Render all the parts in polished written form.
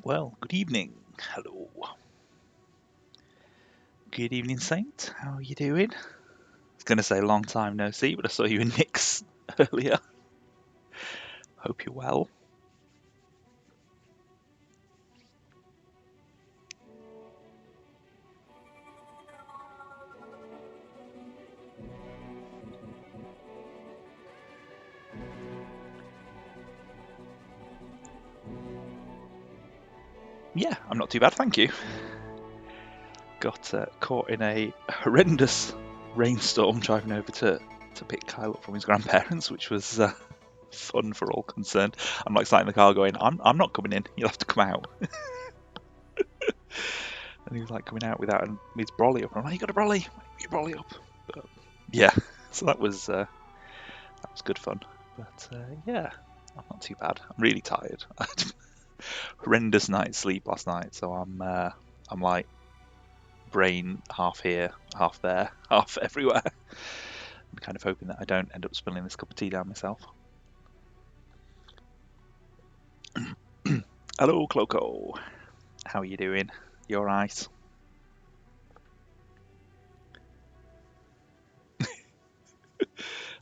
Well, good evening. Hello. Good evening, Saint. How are you doing? I was going to say long time no see, but I saw you in Nick's earlier. Hope you're well. Yeah, I'm not too bad, thank you. Got caught in a horrendous rainstorm driving over to pick Kyle up from his grandparents, which was fun for all concerned. I'm like sat in the car going, I'm not coming in. You'll have to come out. And he was like coming out without his brolly up. I'm like, you got a brolly? Your brolly up. But, yeah, so that was good fun. But yeah, I'm not too bad. I'm really tired. I had a horrendous night's sleep last night, so I'm like brain half here, half there, half everywhere. I'm kind of hoping that I don't end up spilling this cup of tea down myself. Hello, Cloco. How are you doing? You alright?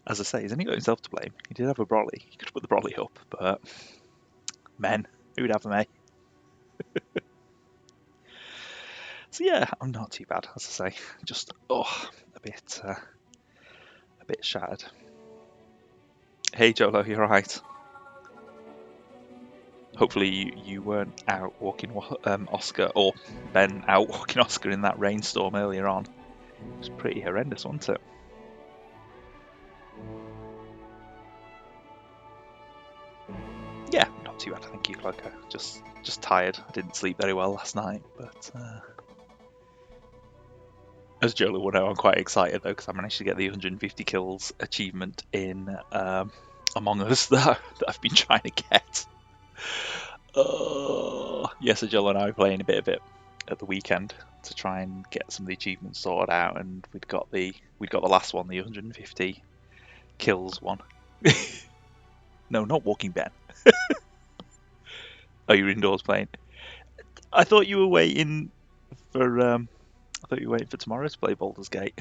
As I say, he's only got himself to blame. He did have a brolly. He could have put the brolly up, but men, who would have them, eh? So yeah, I'm not too bad, as I say. Just a bit shattered. Hey Jolo, you alright? Hopefully you weren't out walking Oscar, or Ben out walking Oscar in that rainstorm earlier on. It was pretty horrendous, wasn't it? Yeah, not too bad, thank you, Cloaker. Just tired. I didn't sleep very well last night, but as Jolo will know, I'm quite excited though because I managed to get the 150 kills achievement in Among Us that I've been trying to get. Yes, Jolo and I were playing a bit of it at the weekend to try and get some of the achievements sorted out, and we'd got the last one, the 150 kills one. No, not Walking Ben. Oh, you're indoors playing. I thought you were waiting for tomorrow to play Baldur's Gate.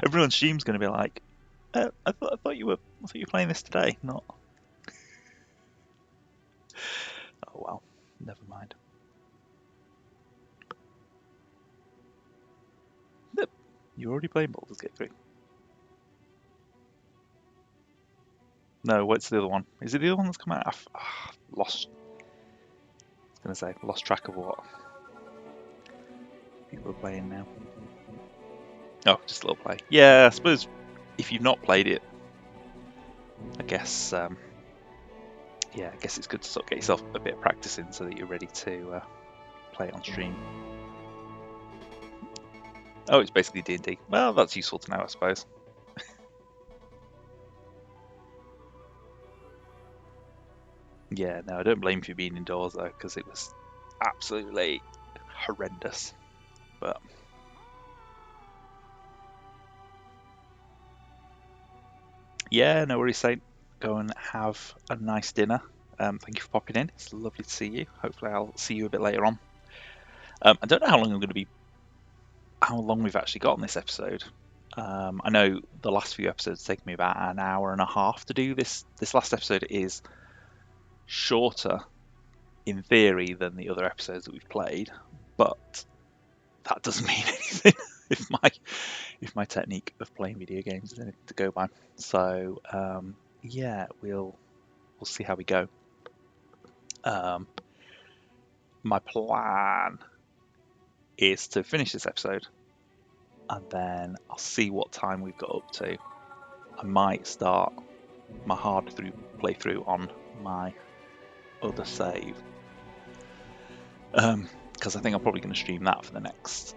Everyone's stream's going to be like, I thought you were playing this today. Not. Oh well, never mind. Yep, you're already playing Baldur's Gate 3. No, what's the other one? Is it the other one that's come out? I've lost. I was going to say lost track of what people are playing now. Oh, just a little play. Yeah, I suppose if you've not played it, I guess I guess it's good to sort of get yourself a bit of practice in so that you're ready to play it on stream. Oh, it's basically D&D. Well, that's useful to know, I suppose. Yeah, no, I don't blame you for being indoors though, because it was absolutely horrendous. But yeah, no worries, Saint. Go and have a nice dinner. Thank you for popping in. It's lovely to see you. Hopefully, I'll see you a bit later on. I don't know how long I'm going to be, how long we've actually got on this episode. I know the last few episodes take me about an hour and a half to do. This last episode is shorter in theory than the other episodes that we've played, but that doesn't mean anything if my technique of playing video games is anything to go by. So yeah, we'll see how we go. My plan is to finish this episode, and then I'll see what time we've got up to. I might start my hard through playthrough on my other save, because I think I'm probably going to stream that for the next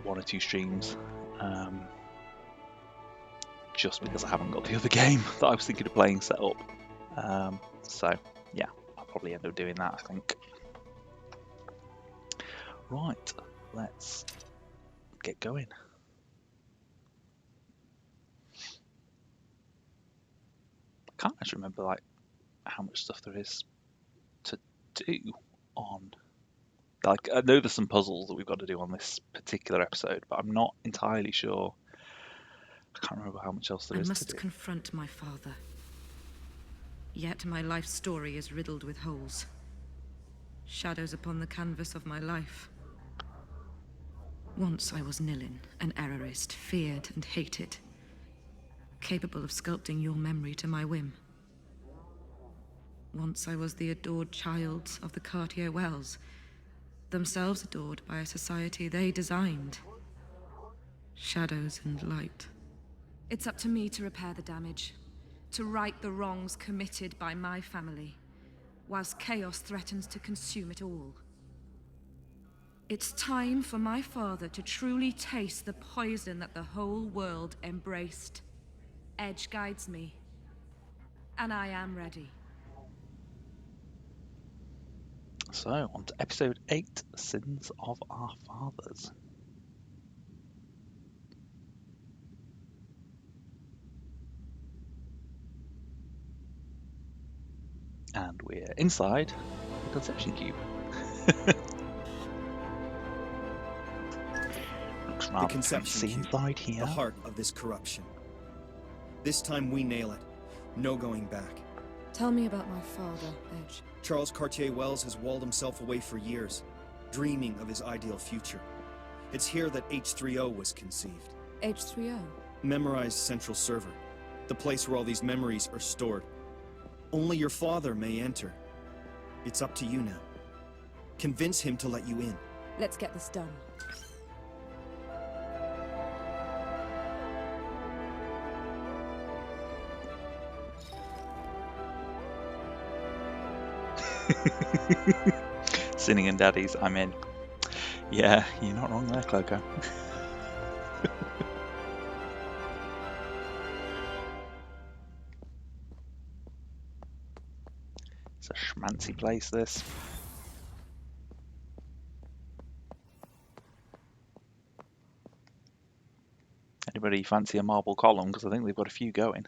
one or two streams, just because I haven't got the other game that I was thinking of playing set up. So yeah, I'll probably end up doing that, I think. Right, let's get going. I can't actually remember like how much stuff there is do on... Like, I know there's some puzzles that we've got to do on this particular episode, but I'm not entirely sure. I can't remember how much else there is to do. I must confront my father. Yet my life story is riddled with holes. Shadows upon the canvas of my life. Once I was Nilin, an errorist, feared and hated. Capable of sculpting your memory to my whim. Once I was the adored child of the Cartier-Wells, themselves adored by a society they designed. Shadows and light. It's up to me to repair the damage, to right the wrongs committed by my family, whilst chaos threatens to consume it all. It's time for my father to truly taste the poison that the whole world embraced. Edge guides me, and I am ready. So, on to episode 8, Sins of Our Fathers. And we're inside the Conception Cube. Looks rather The Conception fancy Cube, inside here. the heart of this corruption. This time we nail it. No going back. Tell me about my father, Edge. Charles Cartier-Wells has walled himself away for years, dreaming of his ideal future. It's here that H3O was conceived. H3O? Memorized Central Server, the place where all these memories are stored. Only your father may enter. It's up to you now. Convince him to let you in. Let's get this done. Sinning and Daddies, I'm in. Yeah, you're not wrong there, Cloak. It's a schmancy place, this. Anybody fancy a marble column? Because I think they've got a few going.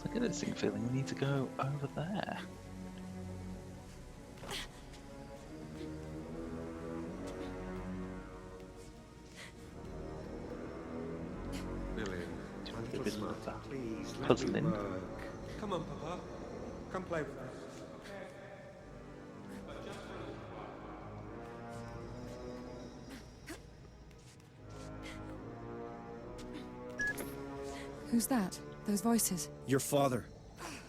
I get this feeling we need to go over there. Nilin, my little smarty, please let puzzle me in. work. Come on, Papa. Come play with us. Who's that? Those voices? Your father.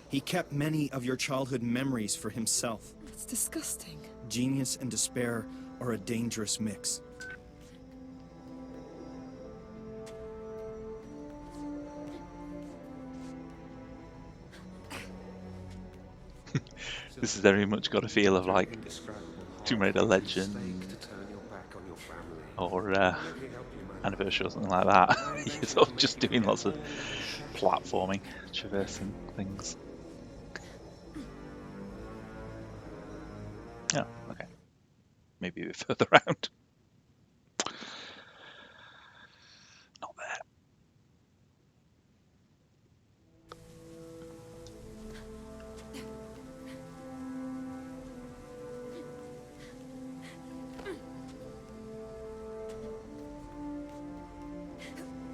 He kept many of your childhood memories for himself. It's disgusting. Genius and despair are a dangerous mix. This has very much got a feel of like Tomb Raider Legend or Anniversary or something like that. You're sort of just doing lots of platforming, traversing things. Oh, okay. Maybe a bit further around. Not there.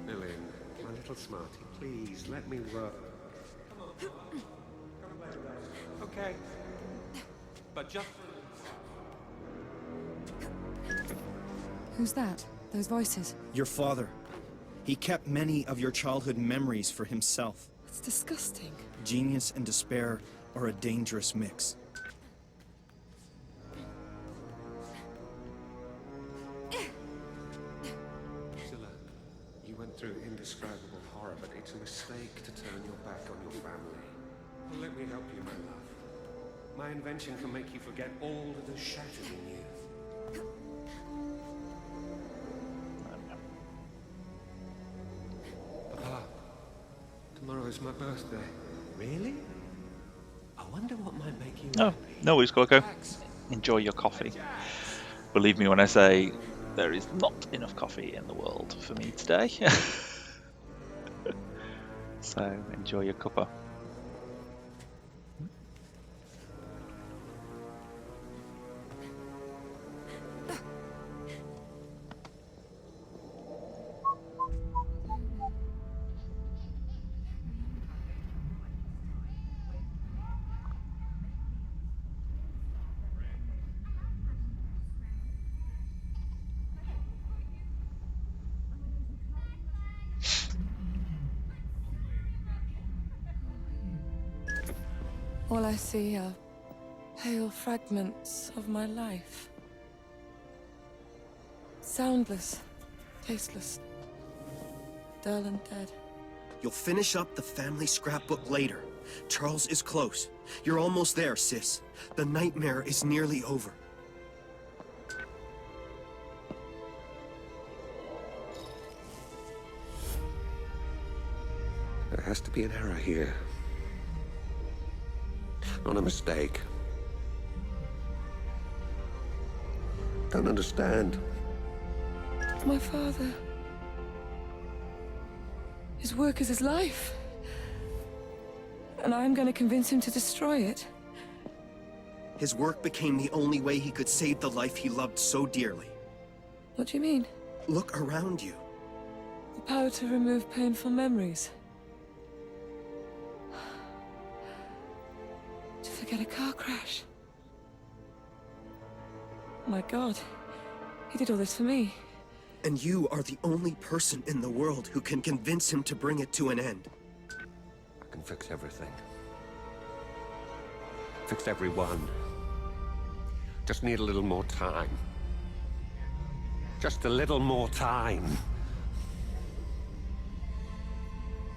Nilin, my little smarty, please let me work. Come on, Papa. Come play with us. Okay. But just Who's that? Those voices? Your father. He kept many of your childhood memories for himself. It's disgusting. Genius and despair are a dangerous mix. Zilla, you went through indescribable horror, but it's a mistake to turn your back on your family. Well, let me help you, my love. My invention can make you forget all that is shattered in you. Papa, tomorrow tomorrow's my birthday. Really? I wonder what might make you Oh, happy. no worries, Cloak. Jax. Enjoy your coffee. Jax. Believe me when I say there is not enough coffee in the world for me today. So enjoy your cuppa. All I see are pale fragments of my life. Soundless, tasteless, dull and dead. You'll finish up the family scrapbook later. Charles is close. You're almost there, sis. The nightmare is nearly over. There has to be an error here. Not a mistake. Don't understand. My father. His work is his life. And I'm going to convince him to destroy it. His work became the only way he could save the life he loved so dearly. What do you mean? Look around you. The power to remove painful memories. To forget a car crash. My God. He did all this for me. And you are the only person in the world who can convince him to bring it to an end. I can fix everything. Fix everyone. Just need a little more time. Just a little more time.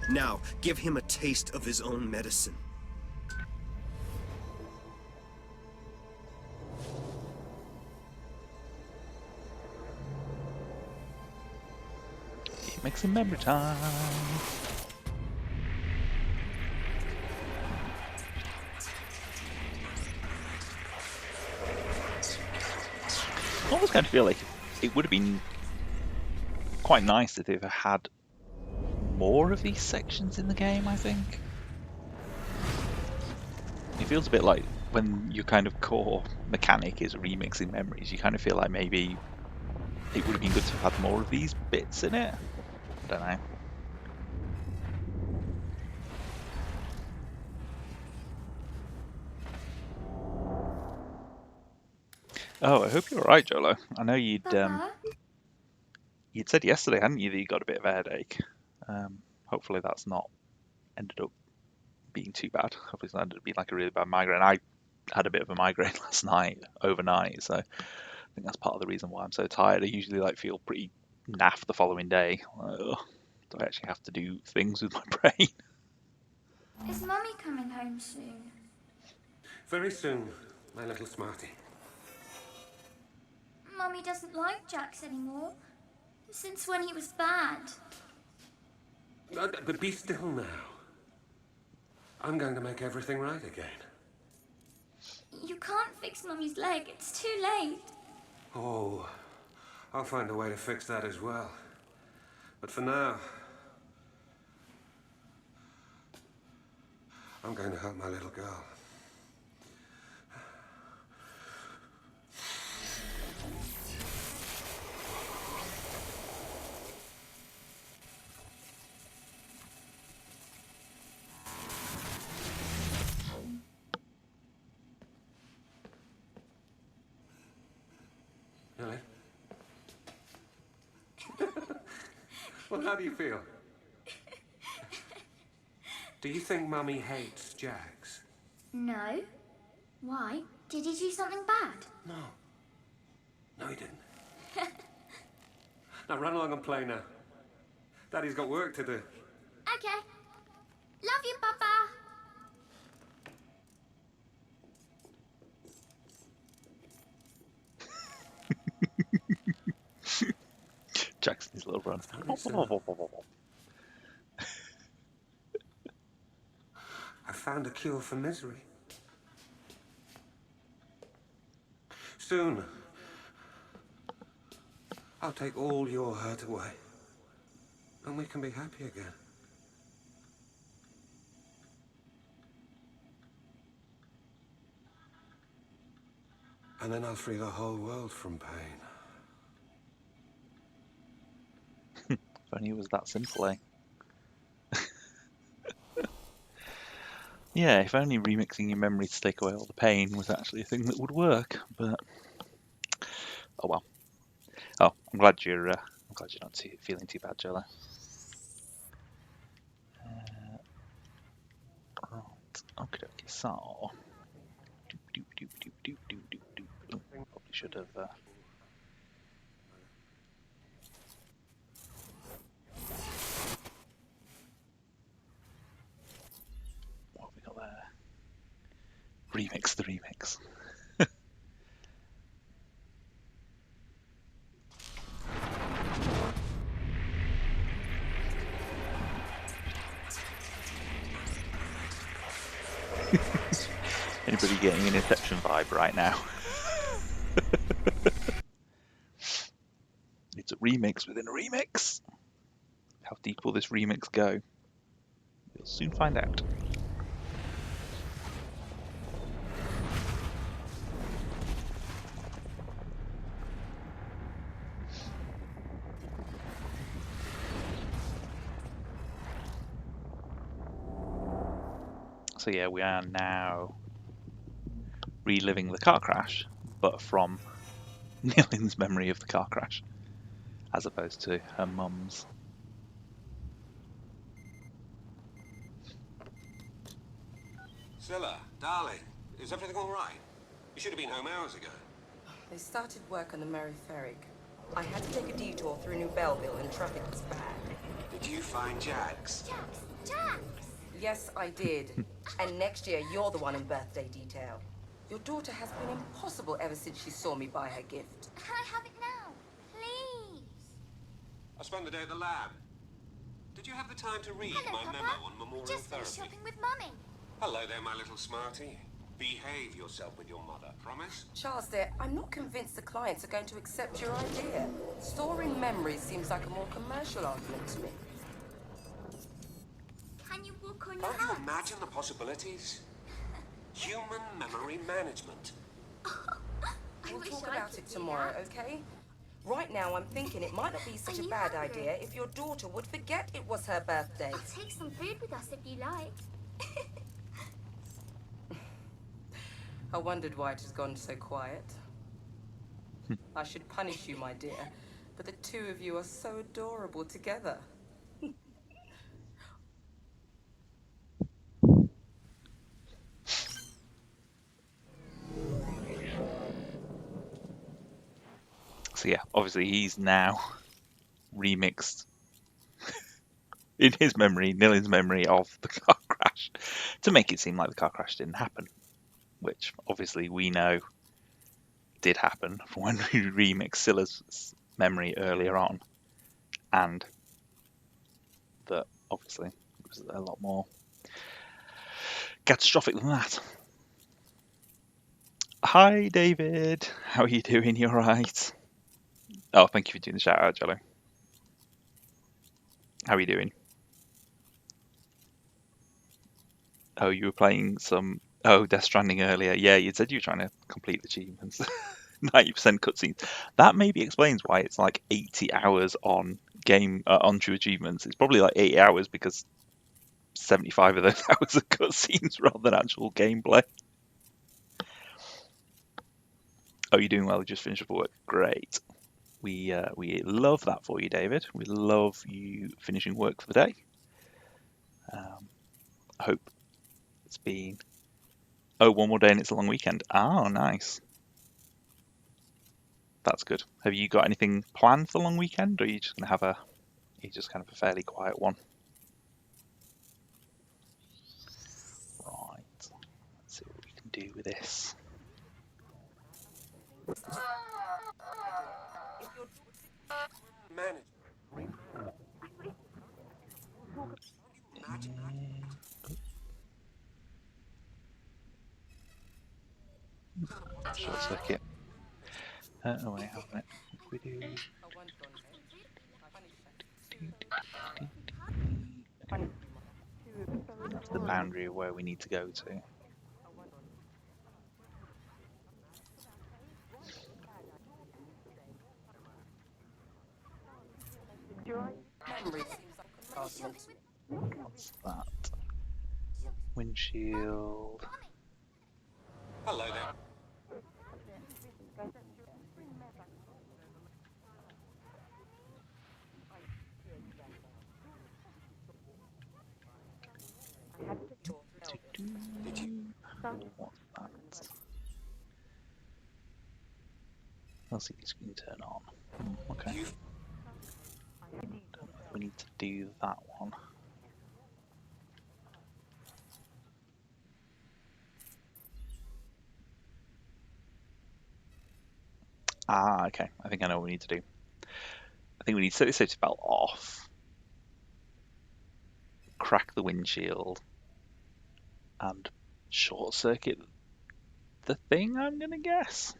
Now, give him a taste of his own medicine. Make some memory time. I almost kind of feel like it would have been quite nice if they've had more of these sections in the game, I think. It feels a bit like when your kind of core mechanic is remixing memories, you kind of feel like maybe it would have been good to have had more of these bits in it. I don't know. Oh, I hope you're alright, Jolo. I know you'd said yesterday, hadn't you, that you got a bit of a headache. Hopefully that's not ended up being too bad. Hopefully it's not ended up being like a really bad migraine. I had a bit of a migraine last night, overnight, so I think that's part of the reason why I'm so tired. I usually feel pretty naff the following day. Do I actually have to do things with my brain? Is Mummy coming home soon? Very soon, my little smarty. Mummy doesn't like Jax anymore. Since when he was bad. But be still now. I'm going to make everything right again. You can't fix Mummy's leg. It's too late. Oh, I'll find a way to fix that as well. But for now, I'm going to help my little girl. Nilin? Well, how do you feel? Do you think Mummy hates Jax? No. Why? Did he do something bad? No. No, he didn't. Now run along and play now. Daddy's got work to do. Okay. Love you, Papa. Jackson's little run. found a cure for misery. Soon, I'll take all your hurt away, and we can be happy again. And then I'll free the whole world from pain. If only it was that simple, eh? Yeah, if only remixing your memory to take away all the pain was actually a thing that would work. But oh well. Oh, I'm glad you're not feeling too bad, Jello. Right. Okay. So, probably should have. What have we got there? Remix the remix. Anybody getting an Inception vibe right now? It's a remix within a remix. How deep will this remix go? You'll soon find out. So yeah, we are now reliving the car crash, but from Nilin's memory of the car crash, as opposed to her mum's. Scylla, darling, is everything all right? You should have been home hours ago. They started work on the Mary Ferrig. I had to take a detour through New Belleville and traffic was bad. Did you find Jax? Jax! Yes, I did. And next year, you're the one in birthday detail. Your daughter has been impossible ever since she saw me buy her gift. Can I have it now? Please! I spent the day at the lab. Did you have the time to read Hello, my Papa. memo on memorial Just finished therapy? shopping with Mummy. Hello there, my little smarty. Behave yourself with your mother, promise? Charles, dear, I'm not convinced the clients are going to accept your idea. Storing memories seems like a more commercial argument to me. Can you walk on your Can't you hands? imagine the possibilities? Human memory management. I We'll wish talk I about could it do tomorrow, that. okay? Right now, I'm thinking it might not be such Are a you bad hungry? idea if your daughter would forget it was her birthday. I'll take some food with us if you like. I wondered why it has gone so quiet. I should punish you, my dear, but the two of you are so adorable together. So yeah, obviously he's now remixed in his memory, Nilin's memory of the car crash, to make it seem like the car crash didn't happen, which obviously we know did happen from when we remixed Scylla's memory earlier on, and that obviously it was a lot more catastrophic than that. Hi David, how are you doing? You alright? Oh, thank you for doing the shout out, Jello. How are you doing? Oh, you were playing some Death Stranding earlier. Yeah, you said you were trying to complete the achievements. 90% cutscenes. That maybe explains why it's like 80 hours on on True Achievements. It's probably like 80 hours because 75 of those hours are cutscenes rather than actual gameplay. Oh, you're doing well. You just finished up work. Great. We love that for you, David. We love you finishing work for the day. I hope it's been... Oh, one more day and it's a long weekend. Oh, nice. That's good. Have you got anything planned for the long weekend, or are you just going to have a fairly quiet one? Right. Let's see what we can do with this. Manage. Imagine that. circuit. Oh wait, hang on a minute. What do we do? That's the boundary of where we need to go to. What's that? Windshield. Hello there. What's that? LCD screen turn on. Okay. Don't know if we need to do that one. Ah, okay. I think I know what we need to do. I think we need to set the safety belt off, crack the windshield, and short circuit the thing, I'm gonna guess.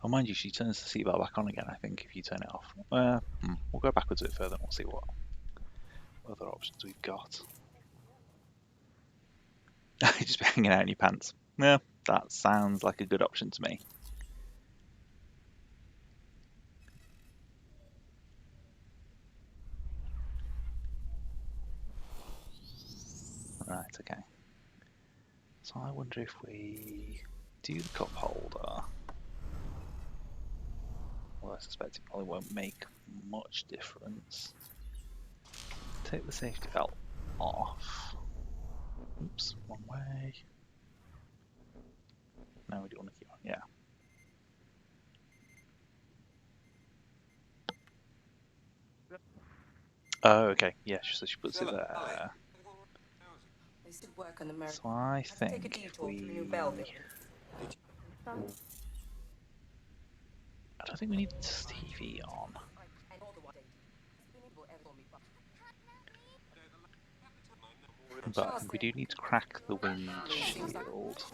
Oh, mind you, she turns the seatbelt back on again, I think, if you turn it off. We'll go backwards a bit further and we'll see what other options we've got. Just be hanging out in your pants. Yeah, that sounds like a good option to me. Right, okay. So I wonder if we do the cup holder. Well, I suspect it probably won't make much difference. Take the safety belt off. Oops, wrong way. No, we do want to keep on, yeah. Oh, okay, yeah, so she puts it there. So I think if we... I don't think we need TV on. But I think we do need to crack the windshield.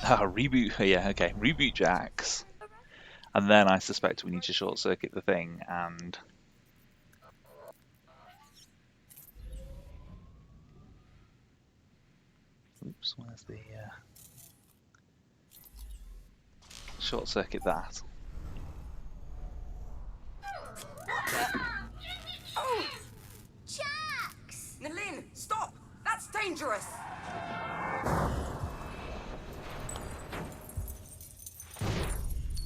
Ah, reboot, yeah, okay, reboot jacks. And then I suspect we need to short circuit the thing and... Oops, where's the... Short circuit that. Oh! Jax! Nilin, stop! That's dangerous!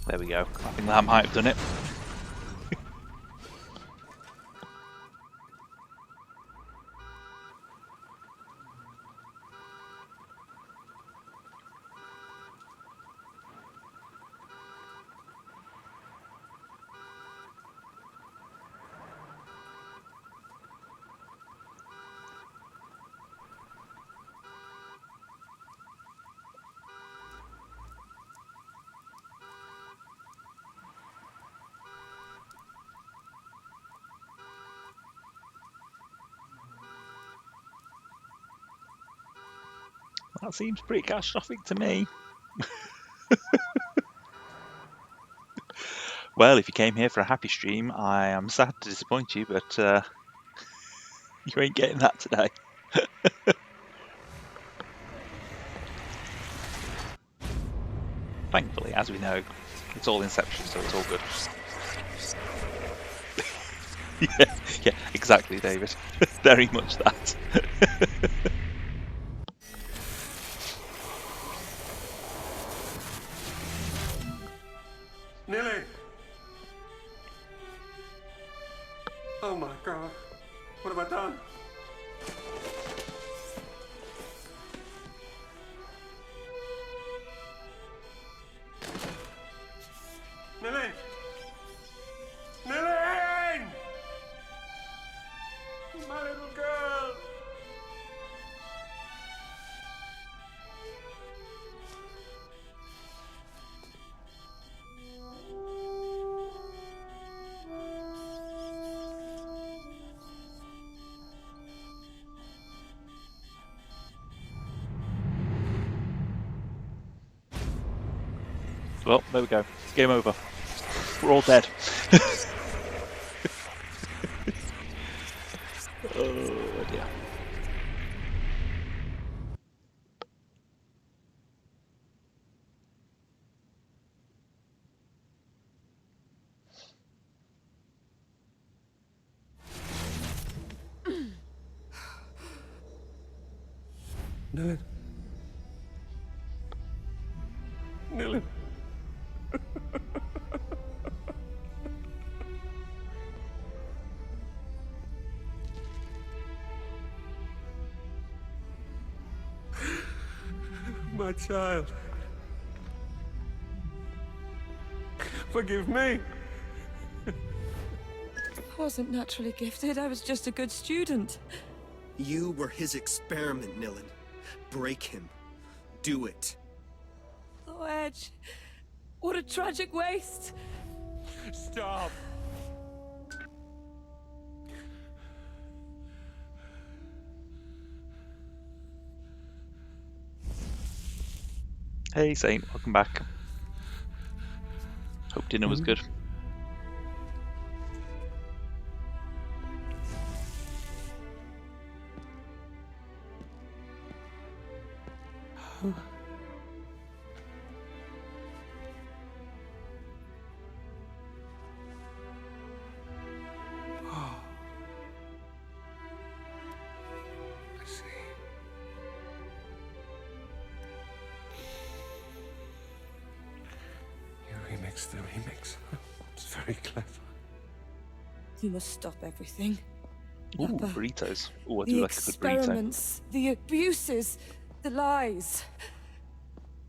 There we go. I think that might have done it. That seems pretty catastrophic to me. Well, if you came here for a happy stream, I am sad to disappoint you, but you ain't getting that today. Thankfully, as we know, it's all Inception, so it's all good. yeah, exactly, David. Very much that. Nilin! Oh my god. What have I done? Nilin! Nilin! My little girl! Well, there we go. Game over. We're all dead. Oh dear. Nilin. Nilin. My child. Forgive me. I wasn't naturally gifted, I was just a good student. You were his experiment, Nilin. Break him. Do it. Oh, Edge. What a tragic waste. Stop. Hey Saint, welcome back. Hope dinner was good. I see. You remixed the remix. It's very clever. You must stop everything. Ooh, Papa. burritos. Ooh, I do The like a good burrito. experiments, the abuses, the lies.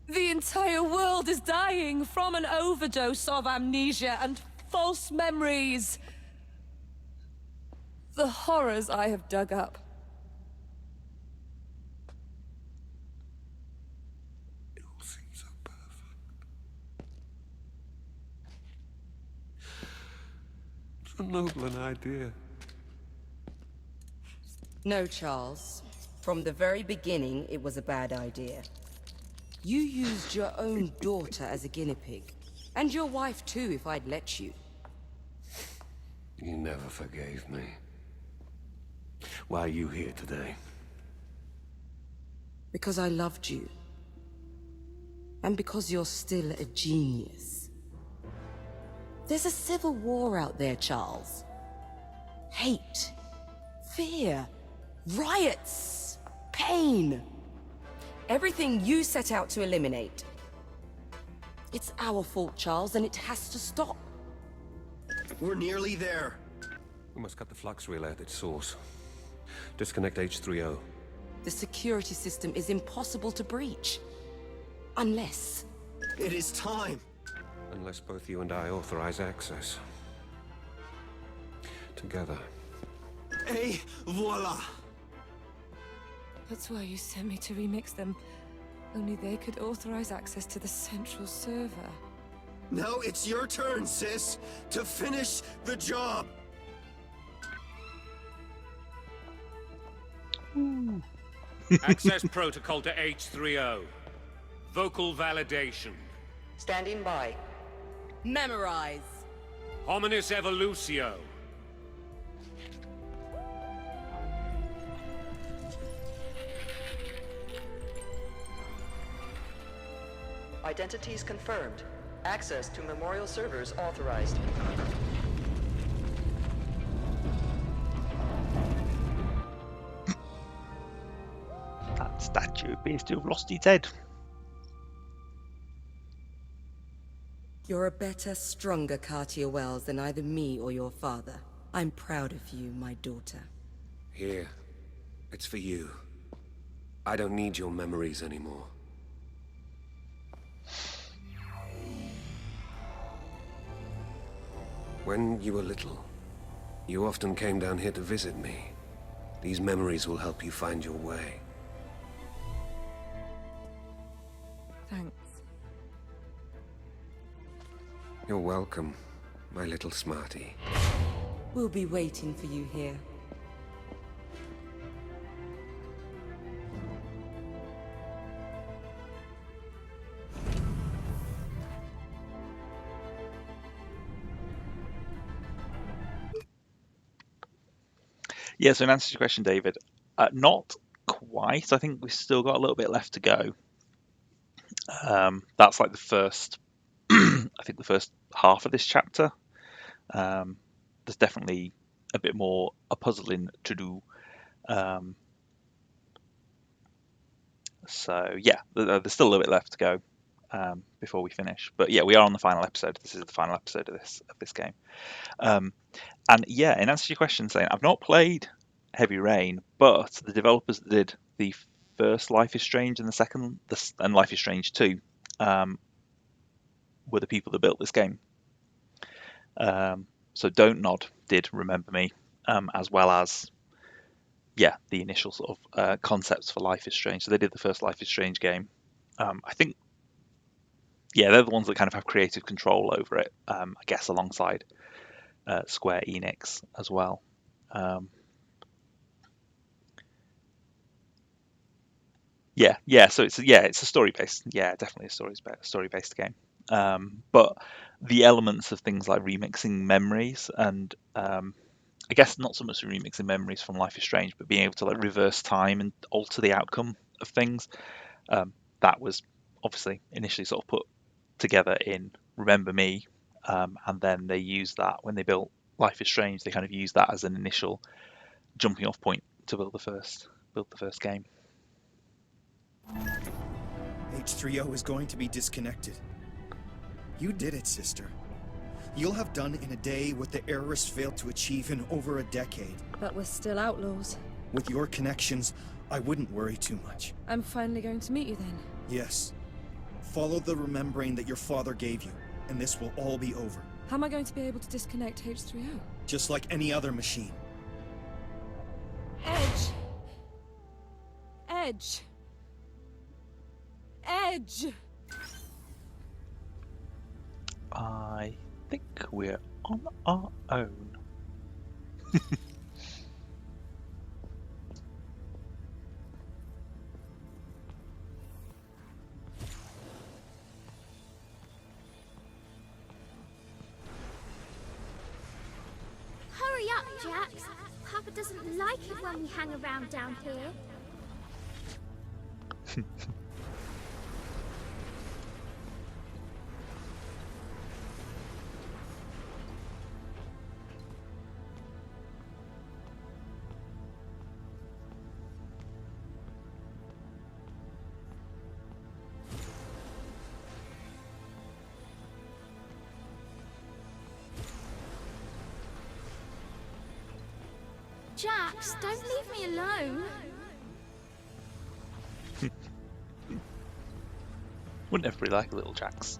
The entire world is dying from an overdose of amnesia and false memories. The horrors I have dug up. It all seems so perfect. So noble an idea. No, Charles. From the very beginning, it was a bad idea. You used your own daughter as a guinea pig. And your wife too, if I'd let you. You never forgave me. Why are you here today? Because I loved you. And because you're still a genius. There's a civil war out there, Charles. Hate. Fear. Riots. Pain. Everything you set out to eliminate. It's our fault, Charles, and it has to stop. We're nearly there. We must cut the flux relay at its source. Disconnect H30. The security system is impossible to breach. Unless... It is time. Unless both you and I authorize access. Together. Et voila! That's why you sent me to remix them. Only they could authorize access to the central server. Now it's your turn, sis, to finish the job. Access protocol to H30. Vocal validation. Standing by. Memorize. Hominis evolutio. Identities confirmed. Access to memorial servers authorized. That statue appears to have lost its head. You're a better, stronger Cartier Wells than either me or your father. I'm proud of you, my daughter. Here. It's for you. I don't need your memories anymore. When you were little, you often came down here to visit me. These memories will help you find your way. Thanks. You're welcome, my little smarty. We'll be waiting for you here. Yeah, so in answer to your question, David, not quite. I think we've still got a little bit left to go. That's like the first, I think the first half of this chapter. There's definitely a bit more puzzling to do. So yeah, there's still a little bit left to go before we finish. But yeah, we are on the final episode. This is the final episode of this game. And yeah, in answer to your question, saying I've not played Heavy Rain, but the developers that did the first Life is Strange and the second, and Life is Strange 2, were the people that built this game. So Don't Nod did Remember Me, as well as the initial sort of concepts for Life is Strange. So they did the first Life is Strange game. I think they're the ones that kind of have creative control over it. I guess alongside Square Enix as well. So it's a story based, definitely a story based game. But the elements of things like remixing memories and I guess not so much remixing memories from Life is Strange, but being able to like reverse time and alter the outcome of things, that was obviously initially sort of put together in Remember Me, and then they used that when they built Life is Strange. They kind of used that as an initial jumping off point to build the first game. H3O is going to be disconnected. You did it, sister. You'll have done in a day what the Errorists failed to achieve in over a decade. But we're still outlaws. With your connections, I wouldn't worry too much. I'm finally going to meet you then. Yes. Follow the remembering that your father gave you, and this will all be over. How am I going to be able to disconnect H3O? Just like any other machine. Edge! Edge! Edge! I think we're on our own. Hurry up, Jax. Papa doesn't like it when we hang around down here. Jax, don't leave me alone. Wouldn't everybody like a little Jax?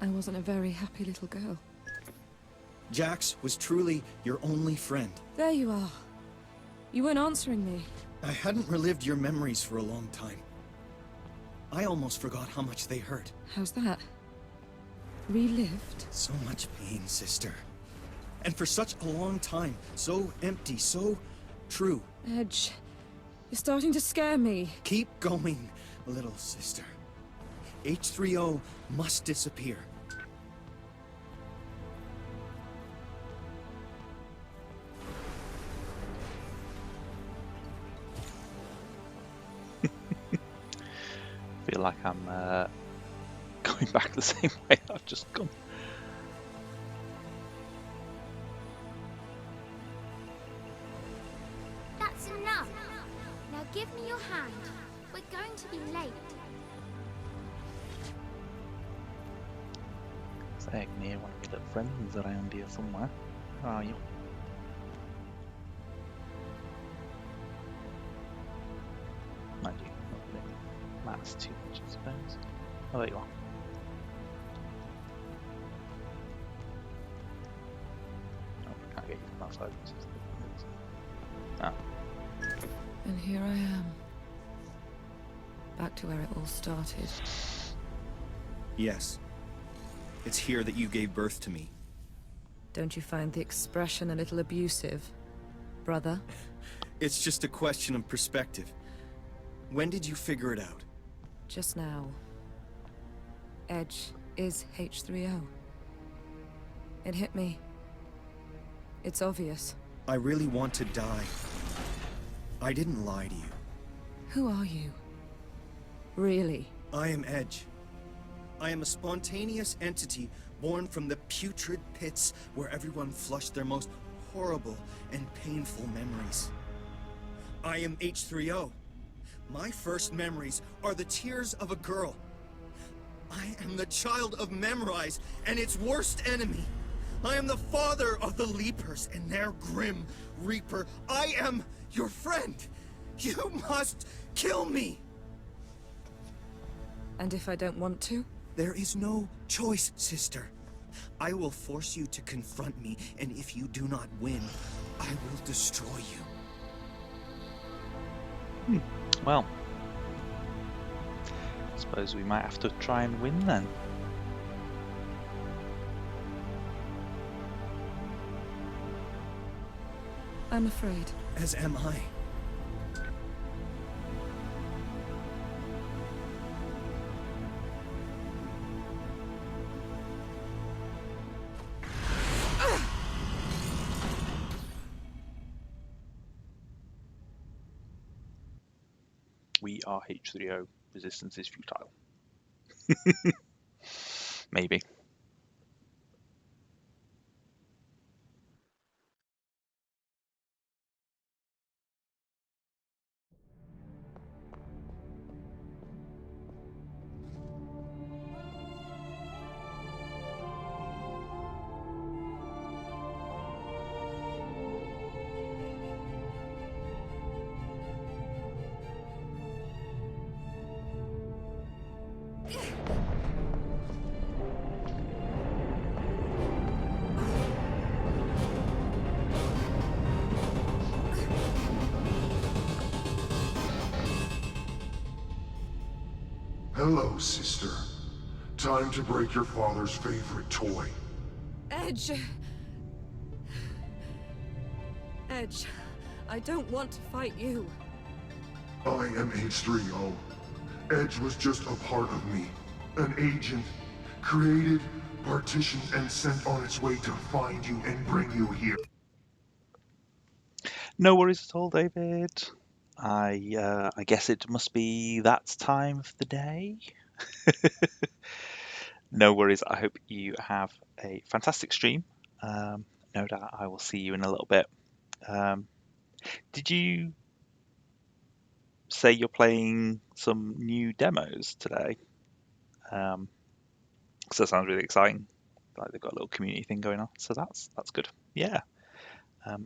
I wasn't a very happy little girl. Jax was truly your only friend. There you are. You weren't answering me. I hadn't relived your memories for a long time. I almost forgot how much they hurt. How's that? Relived? So much pain, sister. And for such a long time. So empty, so true. Edge, you're starting to scare me. Keep going, little sister. H3O must disappear. I feel like I'm going back the same way I've just gone. That's enough. Now give me your hand. We're going to be late. Say, near one of your little friends around here somewhere. Where are you? Mind you, not really matters too much, I suppose. Oh, there you are. Oh, can't get you from that side. Ah. And here I am. Back to where it all started. Yes. It's here that you gave birth to me. Don't you find the expression a little abusive, brother? It's just a question of perspective. When did you figure it out? Just now. Edge is H3O. It hit me. It's obvious. I really want to die. I didn't lie to you. Who are you? Really? I am Edge. I am a spontaneous entity born from the putrid pits where everyone flushed their most horrible and painful memories. I am H3O. My first memories are the tears of a girl. I am the child of Memorize and its worst enemy. I am the father of the Leapers and their grim reaper. I am your friend. You must kill me. And if I don't want to? There is no choice, sister. I will force you to confront me, and if you do not win, I will destroy you. Well, I suppose we might have to try and win then. I'm afraid. As am I. We are H3O. Resistance is futile. Maybe. Hello, sister. Time to break your father's favorite toy. Edge! Edge, I don't want to fight you. I am H3O. Edge was just a part of me. An agent. Created, partitioned, and sent on its way to find you and bring you here. No worries at all, David. I guess it must be that time of the day. No worries. I hope you have a fantastic stream. No doubt I will see you in a little bit. Did you say you're playing some new demos today? So that sounds really exciting. Like they've got a little community thing going on, so that's good. Yeah.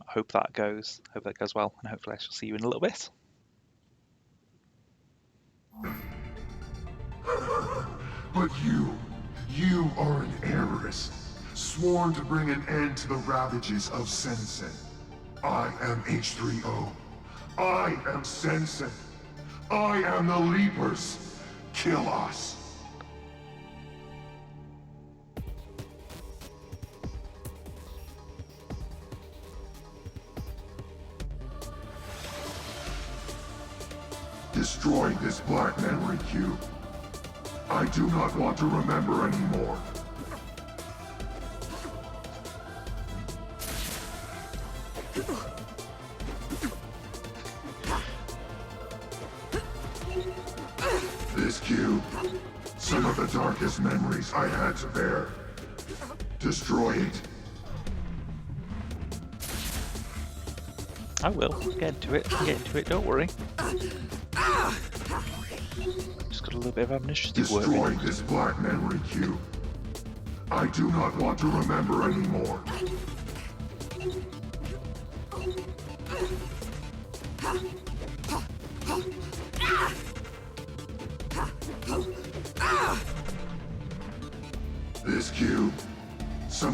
Hope that goes well, and hopefully I shall see you in a little bit. But you are an errorist, sworn to bring an end to the ravages of Sensen. I am H3O. I am Sensen. I am the Leapers. Kill us. Destroy this black memory cube. I do not want to remember anymore. This cube, some of the darkest memories I had to bear. Destroy it. I will. Get into it, don't worry. Just got a little bit of administrative work. Destroy this black memory cube. I do not want to remember anymore.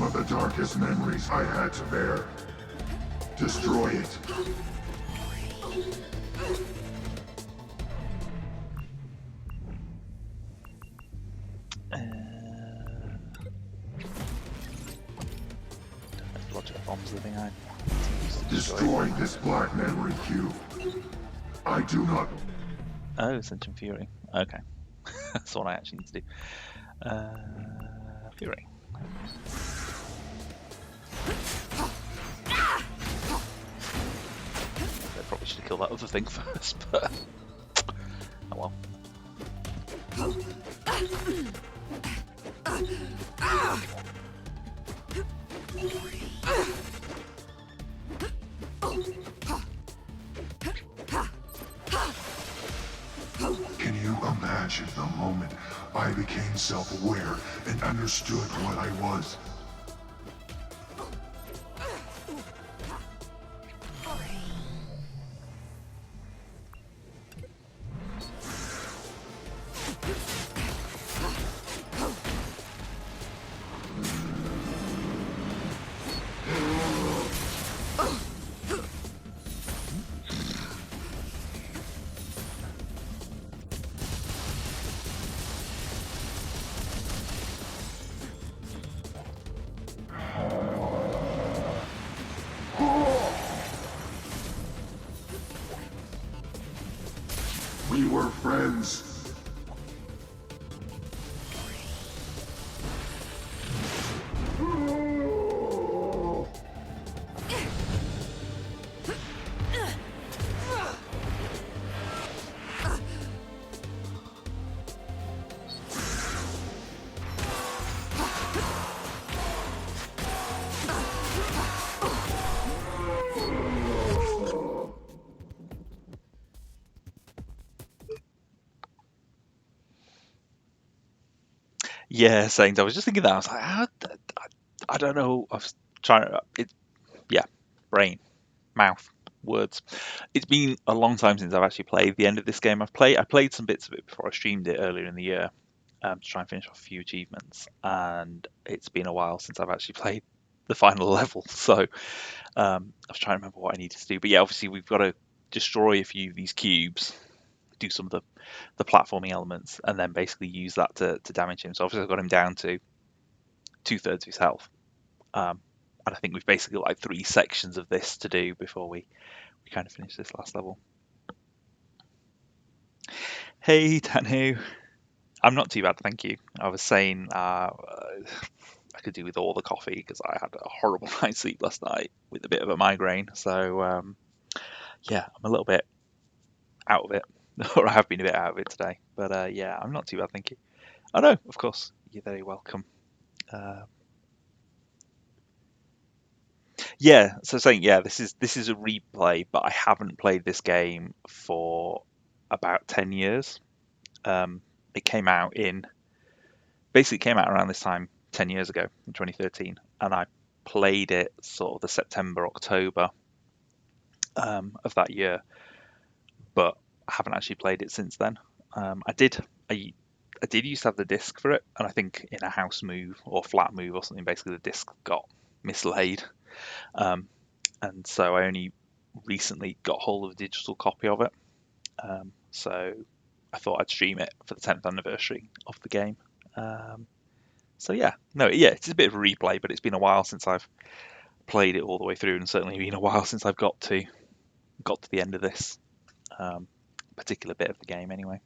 some of the darkest memories I had to bear. Destroy it. There's lots of bombs living on. Destroy this black memory cube. I do not. Oh, Sentient Fury. Okay. That's what I actually need to do. Fury. I probably should have killed that other thing first, but oh well. Can you imagine the moment I became self-aware and understood what I was? We were friends. Yeah, saying I was just thinking that I was like, I don't know. I was trying to. Yeah, brain, mouth, words. It's been a long time since I've actually played the end of this game. I played some bits of it before I streamed it earlier in the year to try and finish off a few achievements, and it's been a while since I've actually played the final level. So I was trying to remember what I needed to do. But yeah, obviously we've got to destroy a few of these cubes, do some of the platforming elements, and then basically use that to damage him. So obviously I've got him down to 2/3 of his health. And I think we've basically got like 3 sections of this to do before we kind of finish this last level. Hey, Tanu. I'm not too bad, thank you. I was saying I could do with all the coffee because I had a horrible night's sleep last night with a bit of a migraine. So yeah, I'm a little bit out of it, or I have been a bit out of it today. But yeah, I'm not too bad, thank you. Oh no, of course, you're very welcome. Yeah, so saying yeah, this is a replay, but I haven't played this game for about 10 years. It came out around this time 10 years ago in 2013, and I played it sort of the September, October of that year, but I haven't actually played it since then. I did used to have the disc for it, and I think in a house move or flat move or something, basically the disc got mislaid. And so I only recently got hold of a digital copy of it. So I thought I'd stream it for the 10th anniversary of the game. So yeah, it's a bit of a replay, but it's been a while since I've played it all the way through, and certainly been a while since I've got to the end of this particular bit of the game anyway.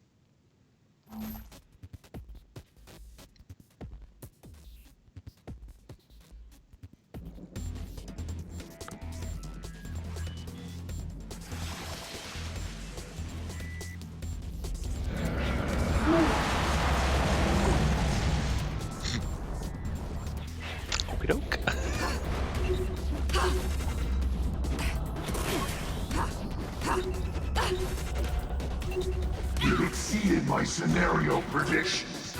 Okie doke. You exceeded my scenario predictions.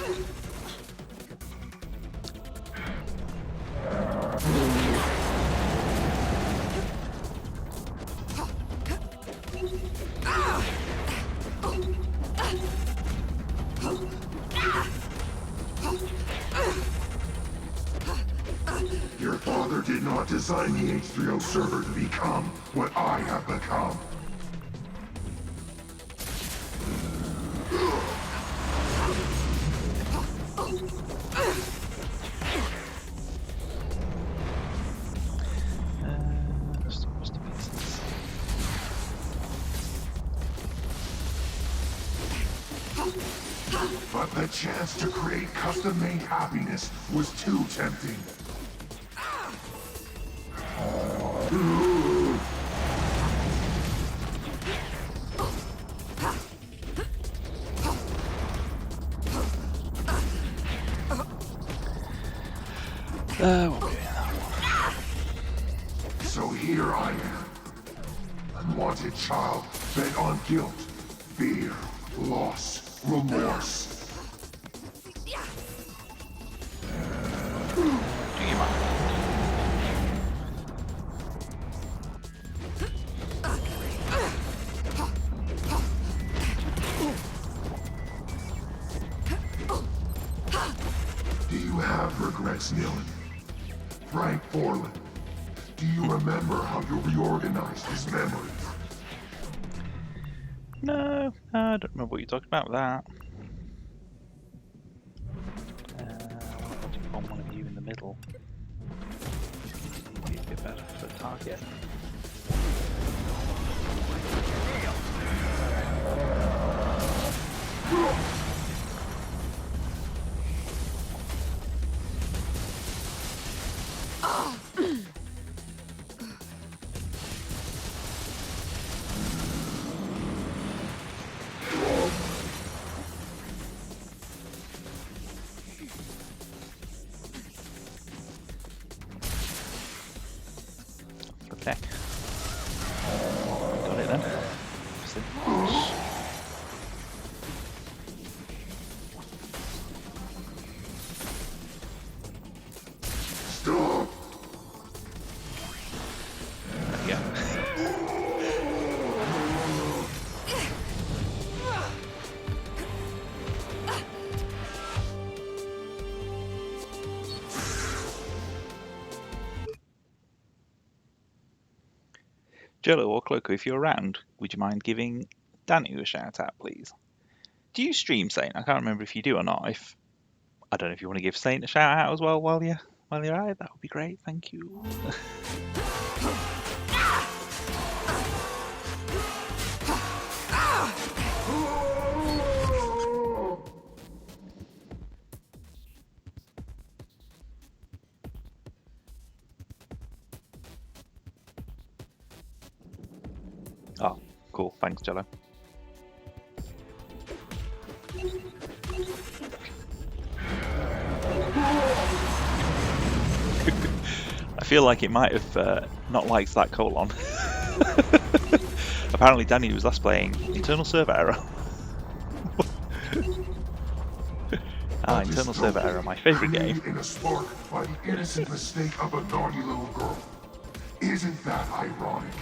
did not design the H3O server to become what I have become. But the chance to create custom-made happiness was too tempting. So here I am, unwanted child bent on guilt, fear, loss, remorse. Do you have regrets, Nilin? Frank Forlin, do you remember how you reorganized his memories? No, I don't remember what you're talking about with that. I'll just bomb one of you in the middle. Be a bit better for the target. Attack. Got it then. Stop! Yeah. Jello or Cloak, if you're around, would you mind giving Danny a shout out, please? Do you stream Saint? I can't remember if you do or not. If I don't know if you want to give Saint a shout out as well while you're at it, that would be great. Thank you. Oh, cool. Thanks, Jello. I feel like it might have not liked that colon. Apparently Danny was last playing Internal Server Error. Internal Server Error, my favourite game. In a spark by the innocent mistake of a naughty little girl. Isn't that ironic?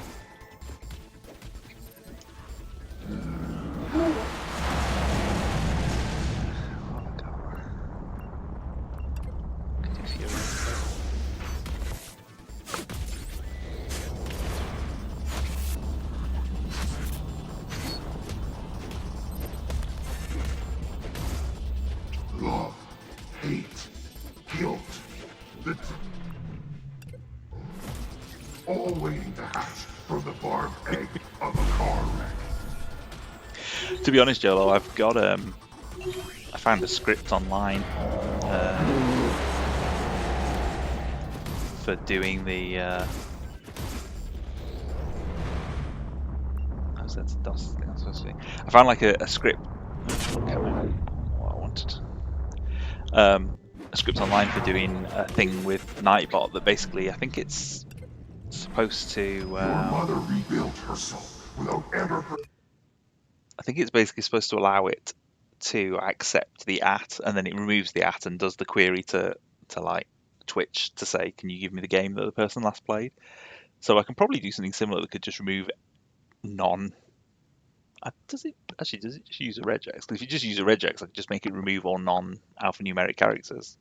Love, hate, guilt, all waiting to hatch from the barbed egg of a car wreck. To be honest, Jello, I've got I found a script online for doing the I found like a script. Okay, what I wanted. A script online for doing a thing with Nightbot that basically, I think it's supposed to. Your mother rebuilt herself without ever. I think it's basically supposed to allow it to accept the and then it removes the and does the query to like Twitch to say, can you give me the game that the person last played? So I can probably do something similar that could just remove non. Does it just use a regex? Because if you just use a regex, I could just make it remove all non-alphanumeric characters.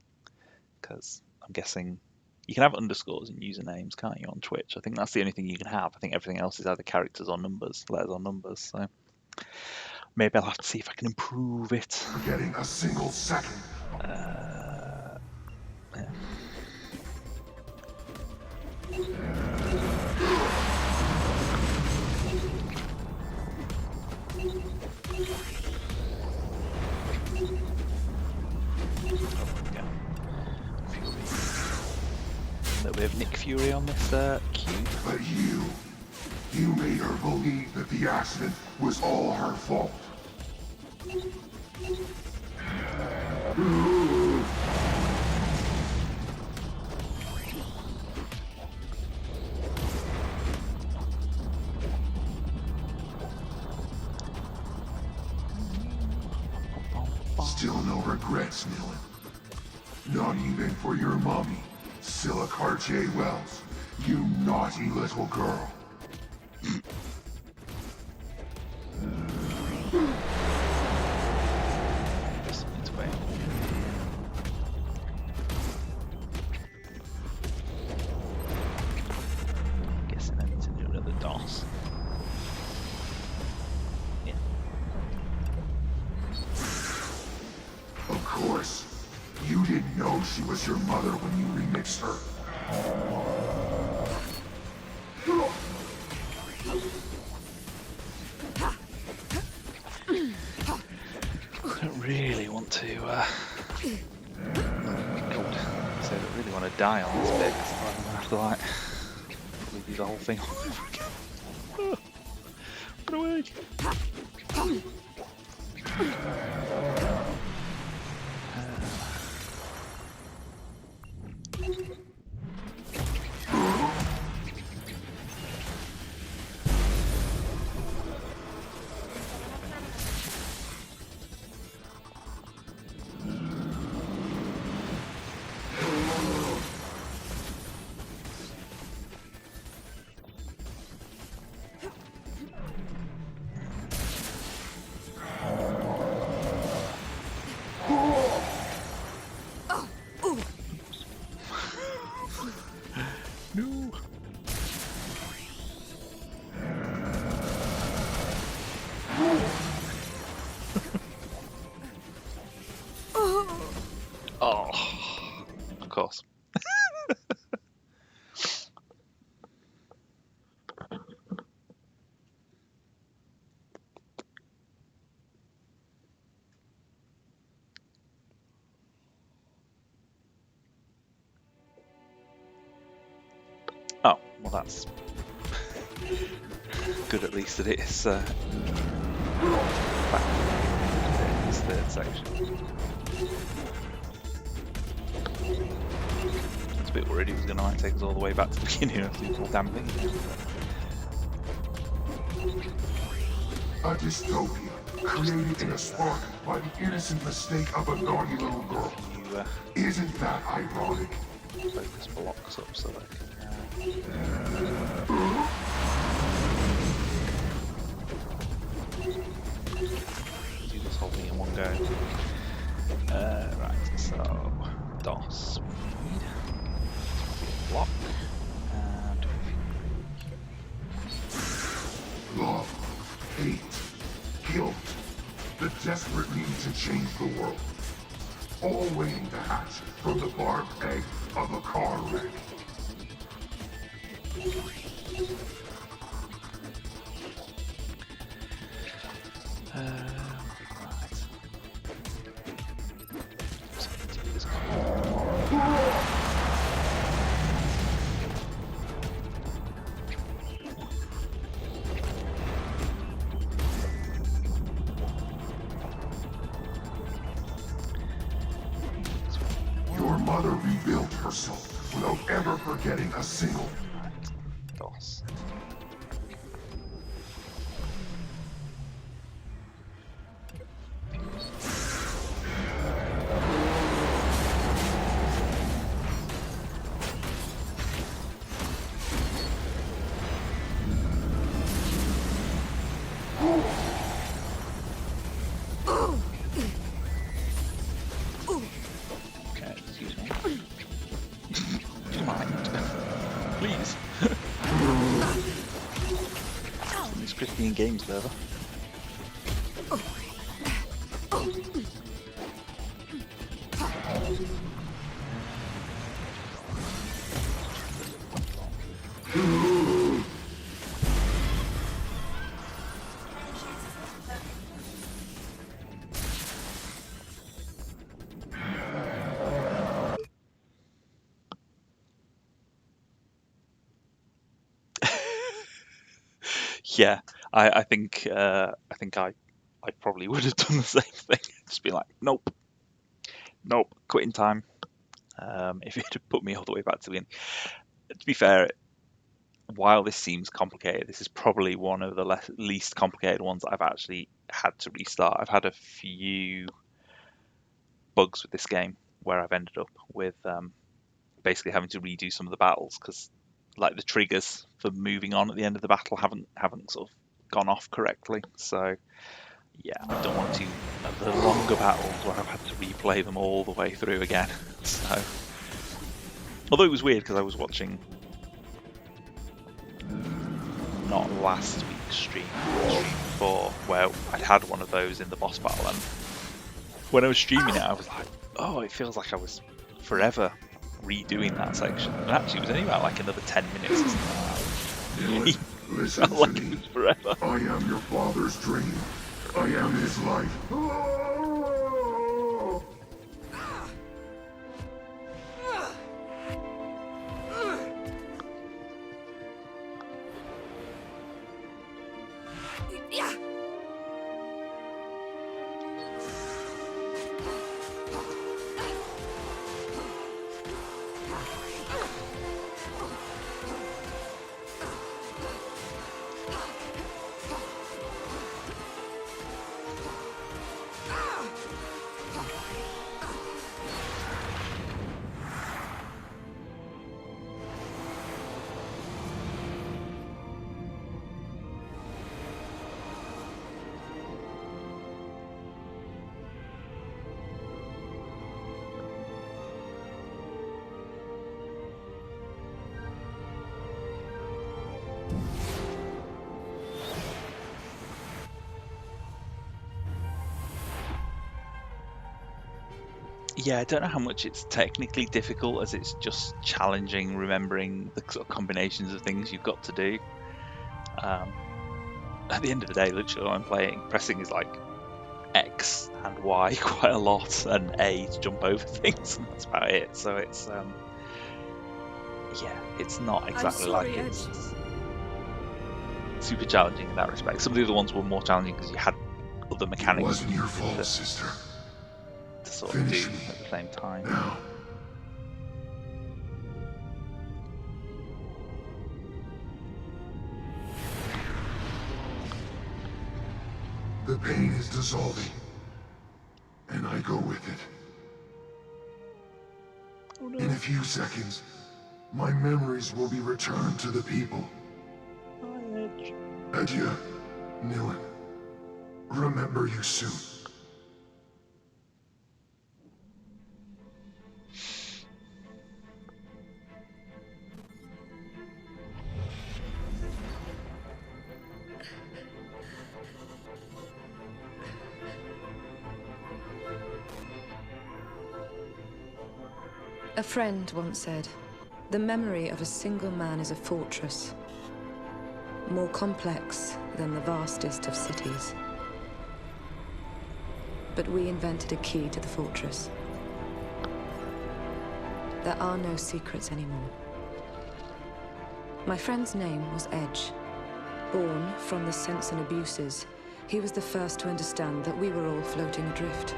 Because I'm guessing You can have underscores in usernames, can't you, on Twitch? I think that's the only thing you can have. I think everything else is either characters or numbers, letters or numbers. So maybe I'll have to see if I can improve it. Forgetting a single second. Yeah. A little bit of Nick Fury on this cube. But you made her believe that the accident was all her fault. Still no regrets, Nilin. Not even for your mommy, Scylla Cartier-Wells, you naughty little girl. It's way. Guessing I need to do another DOS. Yeah. Of course. You didn't know she was your mother when you remixed her. I don't really want to, God, I don't really want to die on this bit, because I'm going to have to, like, redo the whole thing all over again. Get away! No! Oh, of course. Oh, well that's good at least that it's back in this third section. I was a bit worried he was going to take us all the way back to the beginning of the whole damn thing. A dystopia created in a spark by the innocent mistake of a naughty little girl. You Isn't that ironic? focus blocks up so that I can do this whole thing in one go. Right, so DOS speed, block, and Love, hate, guilt, the desperate need to change the world. All waiting to hatch from the barbed egg of a car wreck. right. So let's do this. Your mother rebuilt herself without ever forgetting a single. DOS. Okay, excuse me. Come on. this Christian game server. Yeah, I think I probably would have done the same thing. Just be like, nope, quitting time. If it had put me all the way back to the beginning. To be fair, while this seems complicated, this is probably one of the least complicated ones I've actually had to restart. I've had a few bugs with this game where I've ended up with basically having to redo some of the battles because, like, the triggers for moving on at the end of the battle haven't sort of gone off correctly. So yeah, I don't want to have the longer battles where I've had to replay them all the way through again. So, although it was weird because I was watching not last week's stream before, where I'd had one of those in the boss battle, and when I was streaming it, I was like, oh, it feels like I was forever redoing that section. And actually, it was only about like another 10 minutes or something like that. Listen Felt like to it me. was forever. I am your father's dream. I am his life. Yeah, I don't know how much it's technically difficult as it's just challenging remembering the sort of combinations of things you've got to do. At the end of the day, literally when I'm playing, pressing is like X and Y quite a lot, and A to jump over things, and that's about it. So it's yeah, it's not exactly like it's super challenging in that respect. Some of the other ones were more challenging because you had other It mechanics wasn't your fault, sister. to sort of Finish do me. at the same time. Now. The pain is dissolving, and I go with it. Oh, no. In a few seconds, my memories will be returned to the people. Adieu, Nilin. Remember you soon. A friend once said, the memory of a single man is a fortress, more complex than the vastest of cities. But we invented a key to the fortress. There are no secrets anymore. My friend's name was Edge. Born from the sense and abuses, he was the first to understand that we were all floating adrift.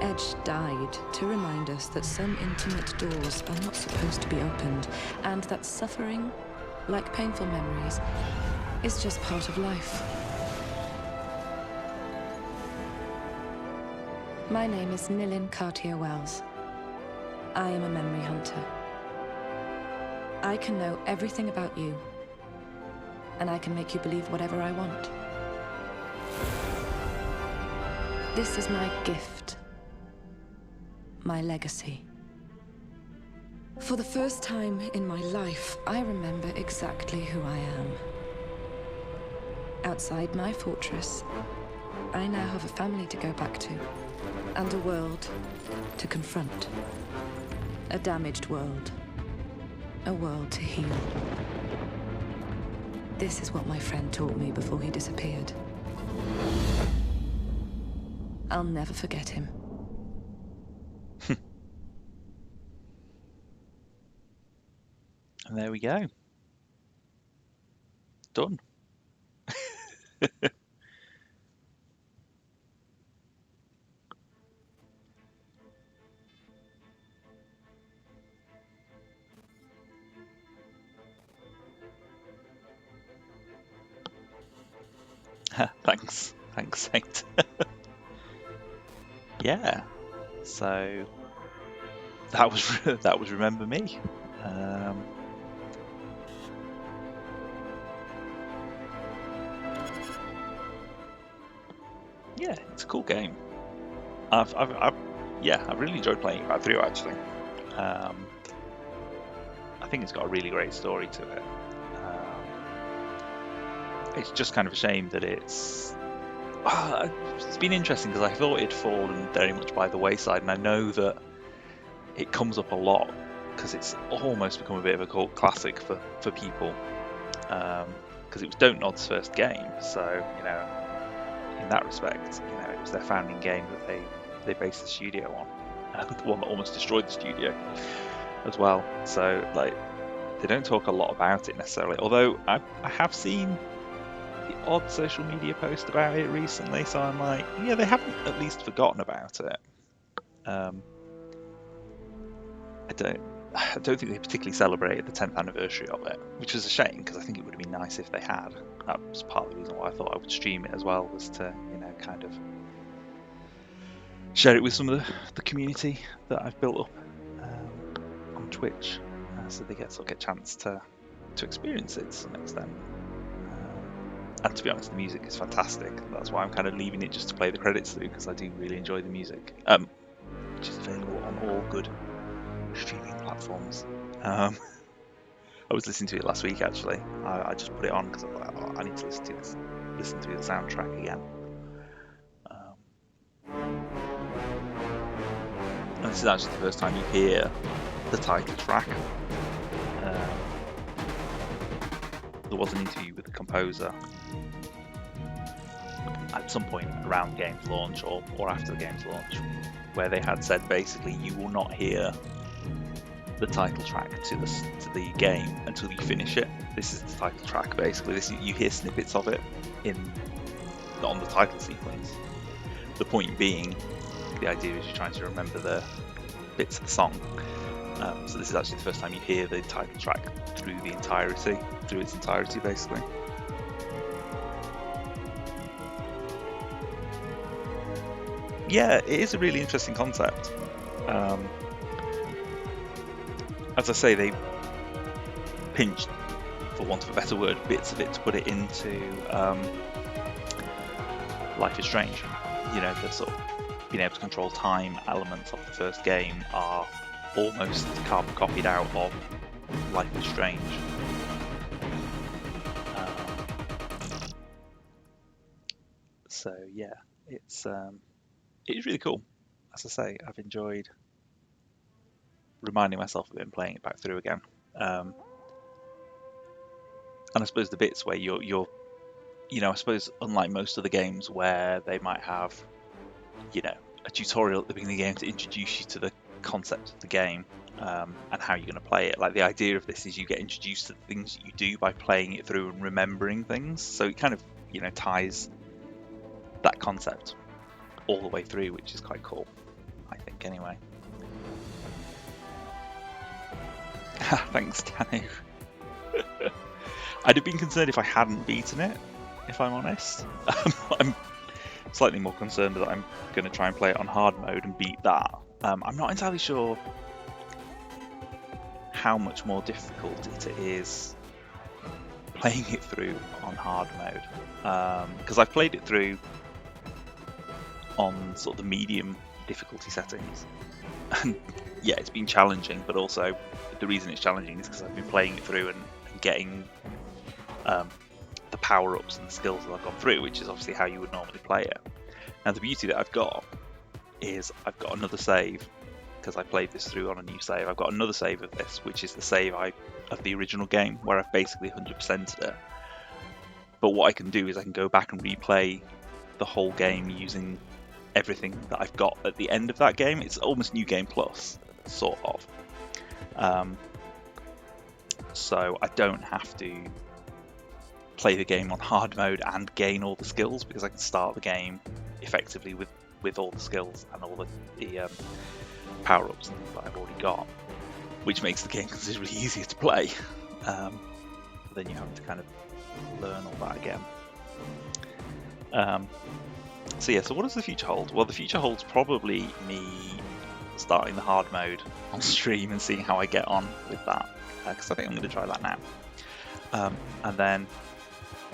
Edge died to remind us that some intimate doors are not supposed to be opened, and that suffering, like painful memories, is just part of life. My name is Nilin Cartier-Wells. I am a memory hunter. I can know everything about you, and I can make you believe whatever I want. This is my gift. My legacy. For the first time in my life, I remember exactly who I am. Outside my fortress, I now have a family to go back to, and a world to confront. A damaged world. A world to heal. This is what my friend taught me before he disappeared. I'll never forget him. And there we go. Done. Thanks, Saint. Yeah. So that was Remember Me. Yeah, it's a cool game. I've really enjoyed playing it back through actually. I think it's got a really great story to it. It's just kind of a shame that it's been interesting because I thought it'd fallen very much by the wayside, and I know that it comes up a lot because it's almost become a bit of a cult classic for people, because it was Don't Nod's first game, so in that respect, it was their founding game that they based the studio on, the one that almost destroyed the studio as well. So they don't talk a lot about it necessarily, although I have seen the odd social media post about it recently, so I'm like, yeah, they haven't at least forgotten about it. I don't think they particularly celebrated the 10th anniversary of it, which was a shame because I think it would have been nice if they had. That was part of the reason why I thought I would stream it as well, was to kind of share it with some of the community that I've built up on Twitch, so they get a chance to experience it to some extent. And to be honest, the music is fantastic. That's why I'm kind of leaving it just to play the credits through, because I do really enjoy the music, which is available on all good streaming platforms. I was listening to it last week actually. I just put it on because I was like, oh, I need to listen to the soundtrack again. And this is actually the first time you hear the title track. There was an interview with the composer at some point around the game's launch or after the game's launch, where they had said basically you will not hear the title track to the game until you finish it. This is the title track basically. You hear snippets of it on the title sequence. The point being, the idea is you're trying to remember the bits of the song. So this is actually the first time you hear the title track through its entirety basically. Yeah, it is a really interesting concept. As I say, they pinched, for want of a better word, bits of it to put it into Life is Strange. The sort of being able to control time elements of the first game are almost carbon copied out of Life is Strange. So yeah, it is really cool. As I say, I've enjoyed reminding myself of it and playing it back through again. And I suppose the bits where you're I suppose unlike most of the games where they might have a tutorial at the beginning of the game to introduce you to the concept of the game and how you're going to play it. Like, the idea of this is you get introduced to the things that you do by playing it through and remembering things. So it kind of ties that concept all the way through, which is quite cool, I think, anyway. Thanks, Danu. I'd have been concerned if I hadn't beaten it, if I'm honest. I'm slightly more concerned that I'm going to try and play it on hard mode and beat that. I'm not entirely sure how much more difficult it is playing it through on hard mode, because I've played it through on sort of the medium difficulty settings, and yeah, it's been challenging, but also the reason it's challenging is because I've been playing it through and getting the power-ups and the skills that I've gone through, which is obviously how you would normally play it. Now the beauty that I've got is I've got another save, because I played this through on a new save. I've got another save of this, which is the save of the original game, where I've basically 100%ed it. But what I can do is I can go back and replay the whole game using everything that I've got at the end of that game. It's almost New Game Plus, sort of. So I don't have to play the game on hard mode and gain all the skills, because I can start the game effectively with all the skills and all the power-ups that I've already got, which makes the game considerably easier to play. Then you have to kind of learn all that again. So yeah, so what does the future hold? Well, the future holds probably me starting the hard mode on stream and seeing how I get on with that, because I think I'm going to try that now. And then,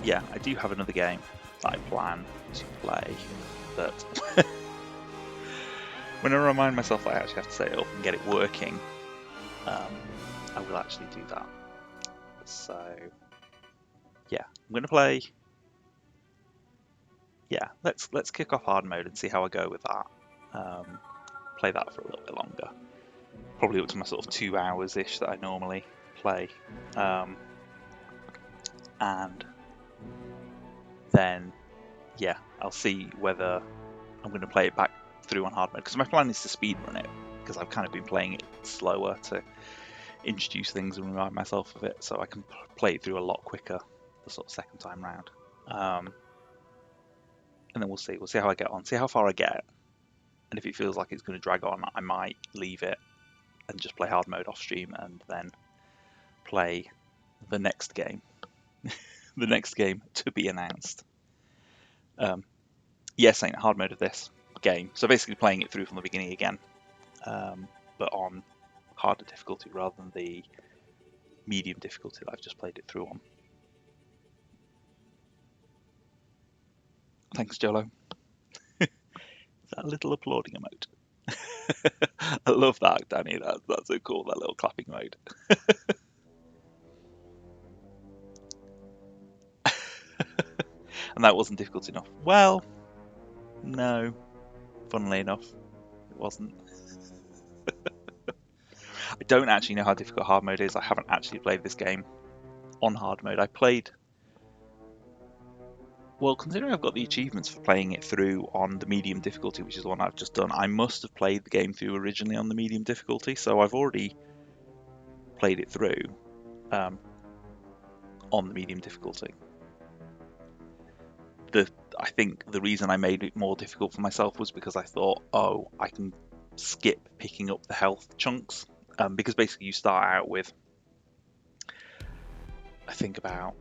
yeah, I do have another game that I plan to play, but when I remind myself that I actually have to set it up and get it working, I will actually do that. So yeah, I'm going to play. Yeah, let's kick off hard mode and see how I go with that. Play that for a little bit longer, probably up to my sort of 2 hours ish that I normally play, and then yeah, I'll see whether I'm going to play it back through on hard mode, because my plan is to speedrun it, because I've kind of been playing it slower to introduce things and remind myself of it, so I can play it through a lot quicker the sort of second time round. And then we'll see how I get on, see how far I get, and if it feels like it's going to drag on, I might leave it and just play hard mode off stream, and then play the next game, the next game to be announced. Yes, ain't hard mode of this game, so basically playing it through from the beginning again, but on harder difficulty rather than the medium difficulty that I've just played it through on. Thanks, Jolo. That little applauding emote. I love that, Danny. That's so cool, that little clapping emote. And that wasn't difficult enough. Well, no. Funnily enough, it wasn't. I don't actually know how difficult hard mode is. I haven't actually played this game on hard mode. I played... Well, considering I've got the achievements for playing it through on the medium difficulty, which is the one I've just done, I must have played the game through originally on the medium difficulty, so I've already played it through on the medium difficulty. I think the reason I made it more difficult for myself was because I thought, oh, I can skip picking up the health chunks, because basically you start out with, I think, about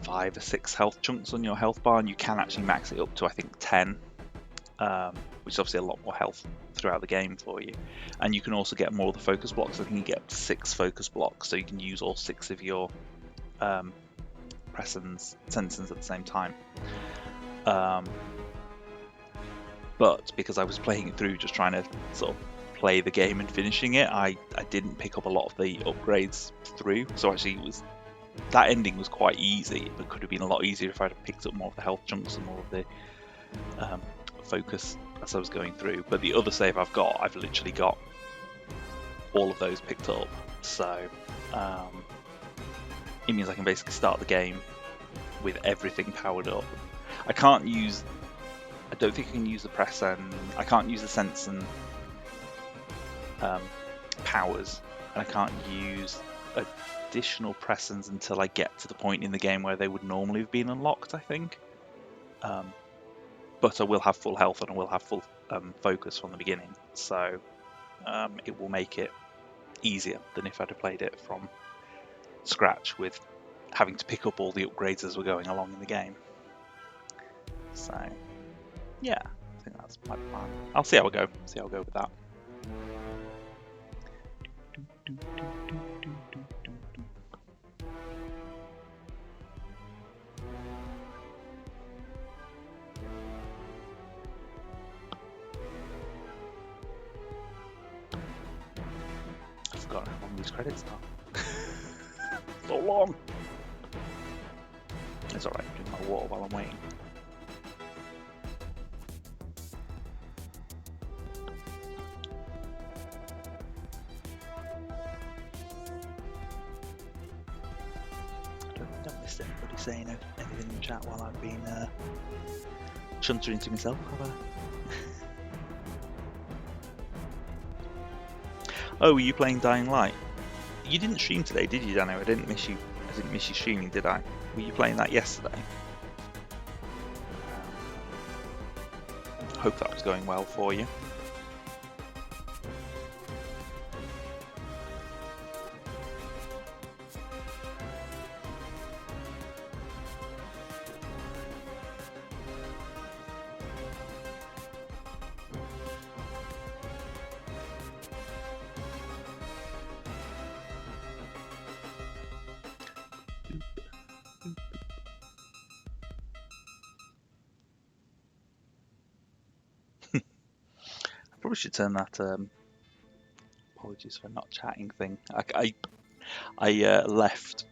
5 or 6 health chunks on your health bar, and you can actually max it up to, I think, 10, which is obviously a lot more health throughout the game for you. And you can also get more of the focus blocks. I think you get up to 6 focus blocks, so you can use all 6 of your senses at the same time. But because I was playing it through, just trying to sort of play the game and finishing it, I didn't pick up a lot of the upgrades through, so actually that ending was quite easy, but could have been a lot easier if I'd have picked up more of the health chunks and more of the focus as I was going through. But the other save I've literally got all of those picked up, so it means I can basically start the game with everything powered up. I don't think I can use the press, and I can't use the sense and powers, and I can't use additional pressings until I get to the point in the game where they would normally have been unlocked, I think. But I will have full health and I will have full focus from the beginning, so it will make it easier than if I'd have played it from scratch with having to pick up all the upgrades as we're going along in the game. So yeah, I think that's my plan. I'll see how I go. See how I go with that. I forgot how long these credits are. So long. It's alright, drink my water while I'm waiting. I don't think I've missed anybody saying anything in chat while I've been chuntering to myself, have I? Oh, were you playing Dying Light? You didn't stream today, did you, Dano? I didn't miss you streaming, did I? Were you playing that yesterday? Hope that was going well for you. Probably should turn that apologies for not chatting thing. I left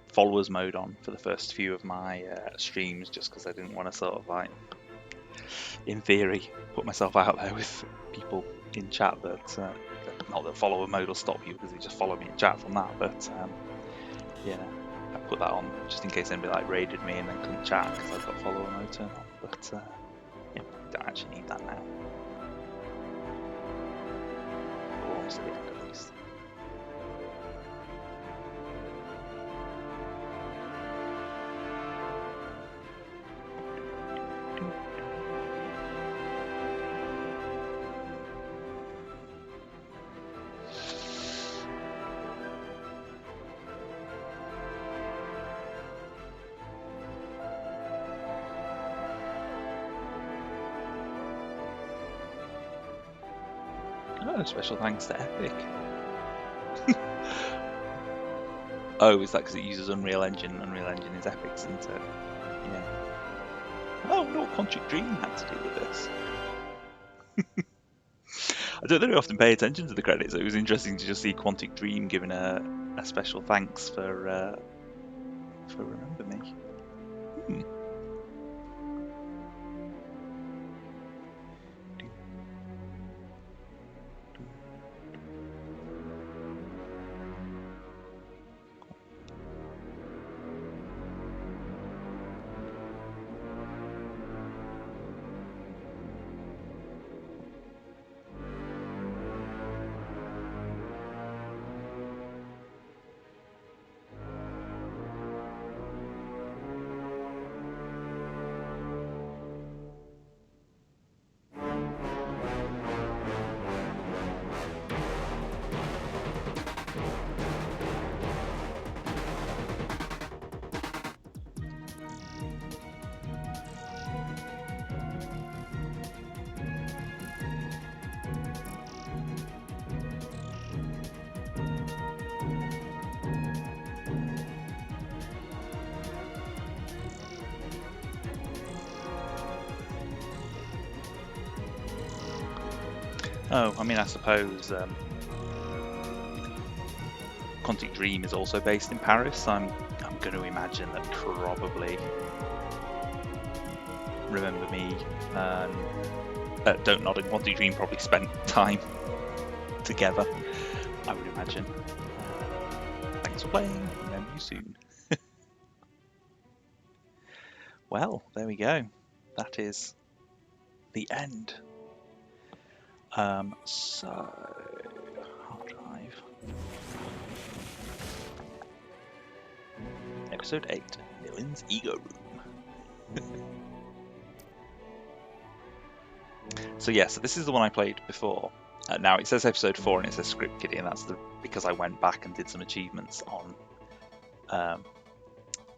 followers mode on for the first few of my streams just because I didn't want to sort of like, in theory, put myself out there with people in chat that not that follower mode will stop you because they just follow me in chat from that, but yeah, I put that on just in case anybody like raided me and then couldn't chat because I've got follower mode turned on. But yeah, I don't actually need that now. Almost at the end at least. Oh, special thanks to Epic. Oh, is that because it uses Unreal Engine? Unreal Engine is Epic's, isn't it? Yeah. Oh, no, Quantic Dream had to do with this. I don't really often pay attention to the credits, so it was interesting to just see Quantic Dream giving a special thanks for Remember Me. Hmm. Oh, I mean, I suppose Quantic Dream is also based in Paris. I'm going to imagine that probably Remember Me and Don't Nod and Quantic Dream probably spent time together, I would imagine. Thanks for playing. Remember you soon. Well, there we go. That is the end. So hard drive. Episode 8, Nilin's Ego Room. So yeah, so this is the one I played before. Now it says episode 4 and it says Script Kiddie, and that's because I went back and did some achievements on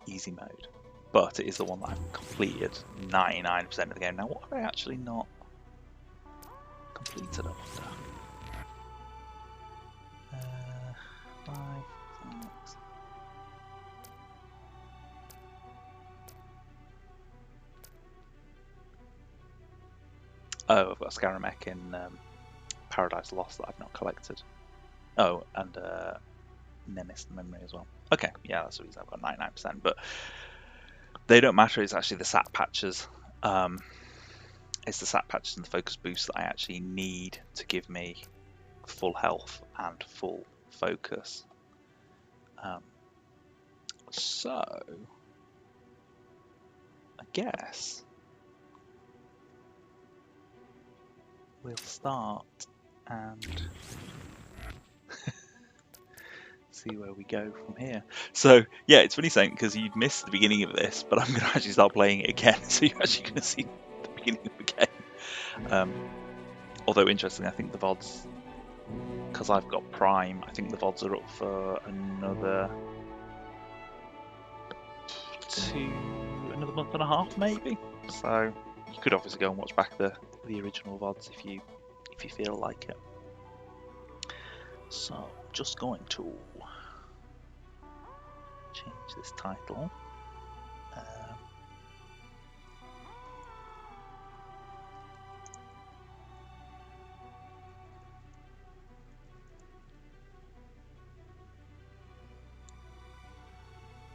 easy mode. But it is the one that I've completed 99% of the game. Now what have I actually not completed up to? 5, 6. Oh, I've got a Scaramec in Paradise Lost that I've not collected. Oh, and Nemesis the Memory as well. Okay, yeah, that's the reason I've got 99%. But they don't matter. It's actually the sat patches. It's the sat patches and the focus boost that I actually need to give me full health and full focus. So I guess we'll start and see where we go from here. So yeah, it's funny saying because you'd missed the beginning of this, but I'm going to actually start playing it again, so you're actually going to see the beginning of the game. Although interestingly, I think the VODs, because I've got Prime, I think the VODs are up for another month and a half maybe. So you could obviously go and watch back the original VODs if you feel like it. So just going to change this title.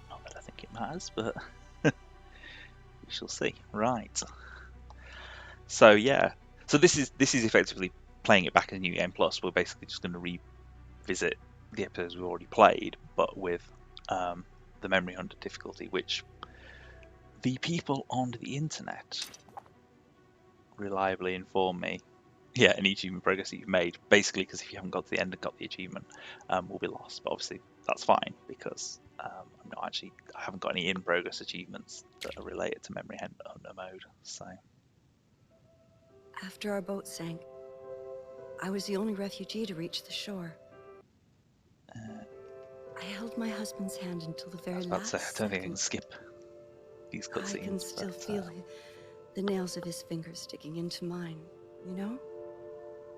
Not that I think it matters, but we shall see. Right. So yeah. So this is effectively playing it back in New Game Plus. We're basically just going to revisit the episodes we've already played, but with the Memory Hunter difficulty, which the people on the internet reliably inform me, yeah, any achievement progress that you've made, basically, because if you haven't got to the end and got the achievement, will be lost. But obviously that's fine because I haven't got any in-progress achievements that are related to Memory Hunter mode. So after our boat sank, I was the only refugee to reach the shore. I held my husband's hand until the very last I don't think I can skip these cutscenes. I can still feel the nails of his fingers sticking into mine, you know?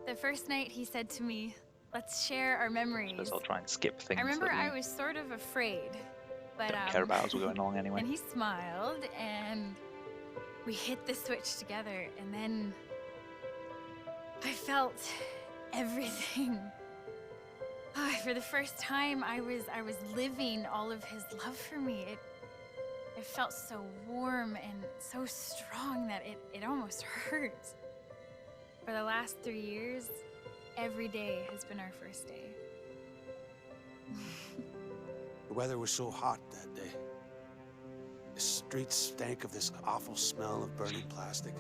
The first night he said to me, "Let's share our memories." I suppose I'll try and skip things. I remember I was sort of afraid, but don't care about as we're going along anyway. And he smiled, and we hit the switch together, and then I felt everything. For the first time, I was living all of his love for me. It felt so warm and so strong that it almost hurt. For the last 3 years, every day has been our first day. The weather was so hot that day. The streets stank of this awful smell of burning plastic.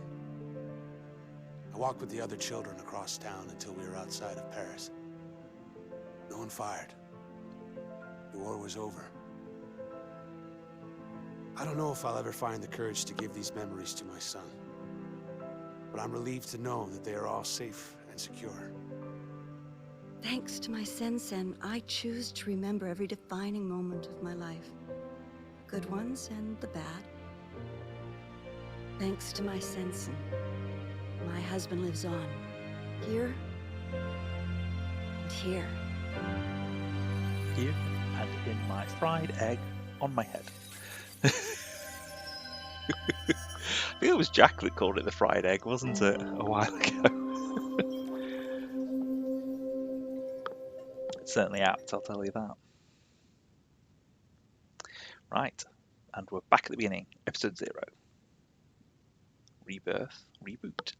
I walked with the other children across town until we were outside of Paris. No one fired. The war was over. I don't know if I'll ever find the courage to give these memories to my son. But I'm relieved to know that they are all safe and secure. Thanks to my Sen-Sen, I choose to remember every defining moment of my life. Good ones and the bad. Thanks to my Sen-Sen, my husband lives on. Here and here. Here and in my fried egg on my head. I think it was Jack that called it the fried egg, wasn't it, a while ago? It's certainly apt, I'll tell you that. Right, and we're back at the beginning, episode 0. Rebirth, reboot.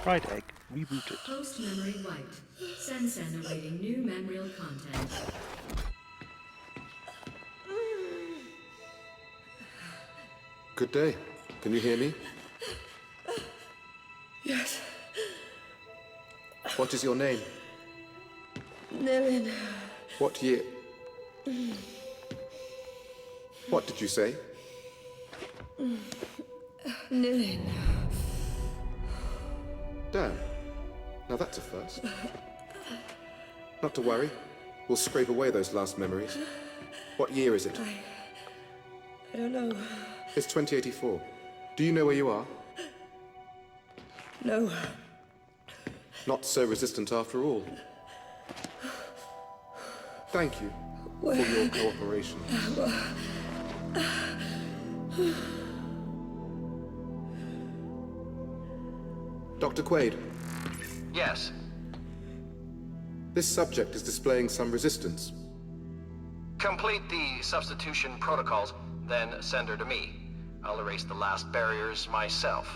Fried egg rebooted. Host memory wiped. Sen-Sen awaiting new memorial content. Good day. Can you hear me? Yes. What is your name? Nilin. What year? What did you say? Nilin. Damn. Now that's a first. Not to worry. We'll scrape away those last memories. What year is it? I don't know. It's 2084. Do you know where you are? No. Not so resistant after all. Thank you for your cooperation. Dr. Quaid. Yes. This subject is displaying some resistance. Complete the substitution protocols, then send her to me. I'll erase the last barriers myself.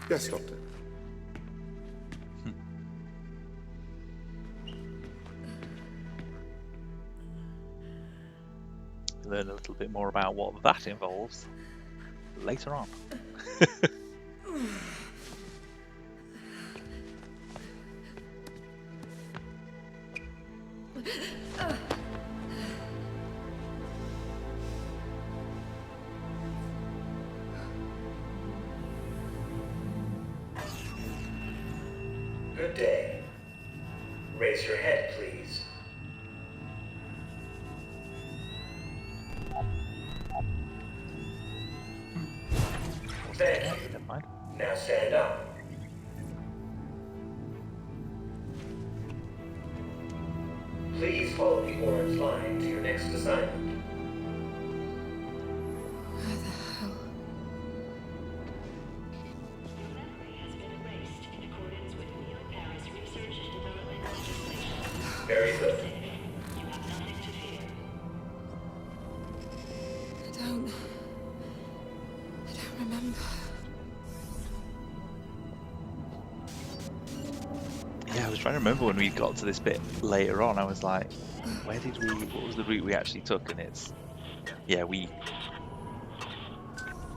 Yes, Doctor. Learn a little bit more about what that involves later on. Good day. Raise your head, please. Thank you. Now stand up. Please follow the orange line to your next assignment. Where the hell? Very good. I don't remember. Yeah, I was trying to remember when we got to this bit later on. I was like, what was the route we actually took? And it's, yeah, we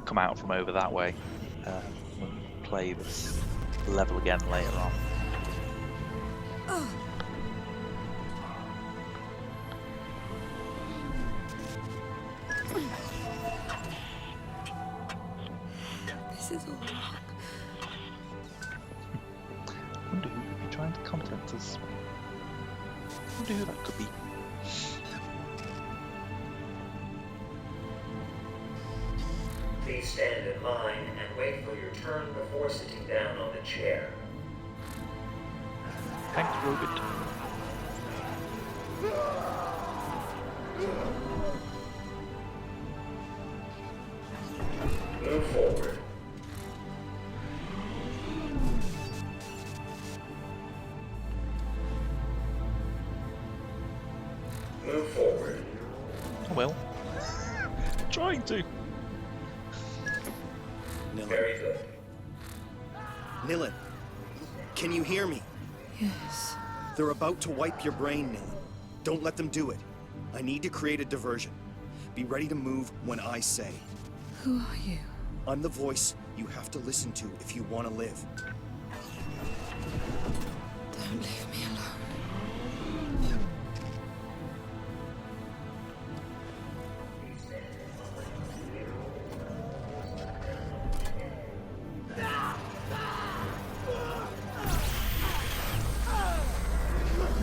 come out from over that way when we play this level again later on. This is all wrong. I wonder who could be trying to contact us. I wonder who that could be. Please stand in line and wait for your turn before sitting down on the chair. Thanks, Robert. Move forward. Move forward. Oh well. Trying to. Nilin. Very good. Nilin, can you hear me? Yes. They're about to wipe your brain, Nilin. Don't let them do it. I need to create a diversion. Be ready to move when I say. Who are you? I'm the voice you have to listen to if you want to live. Don't leave me alone.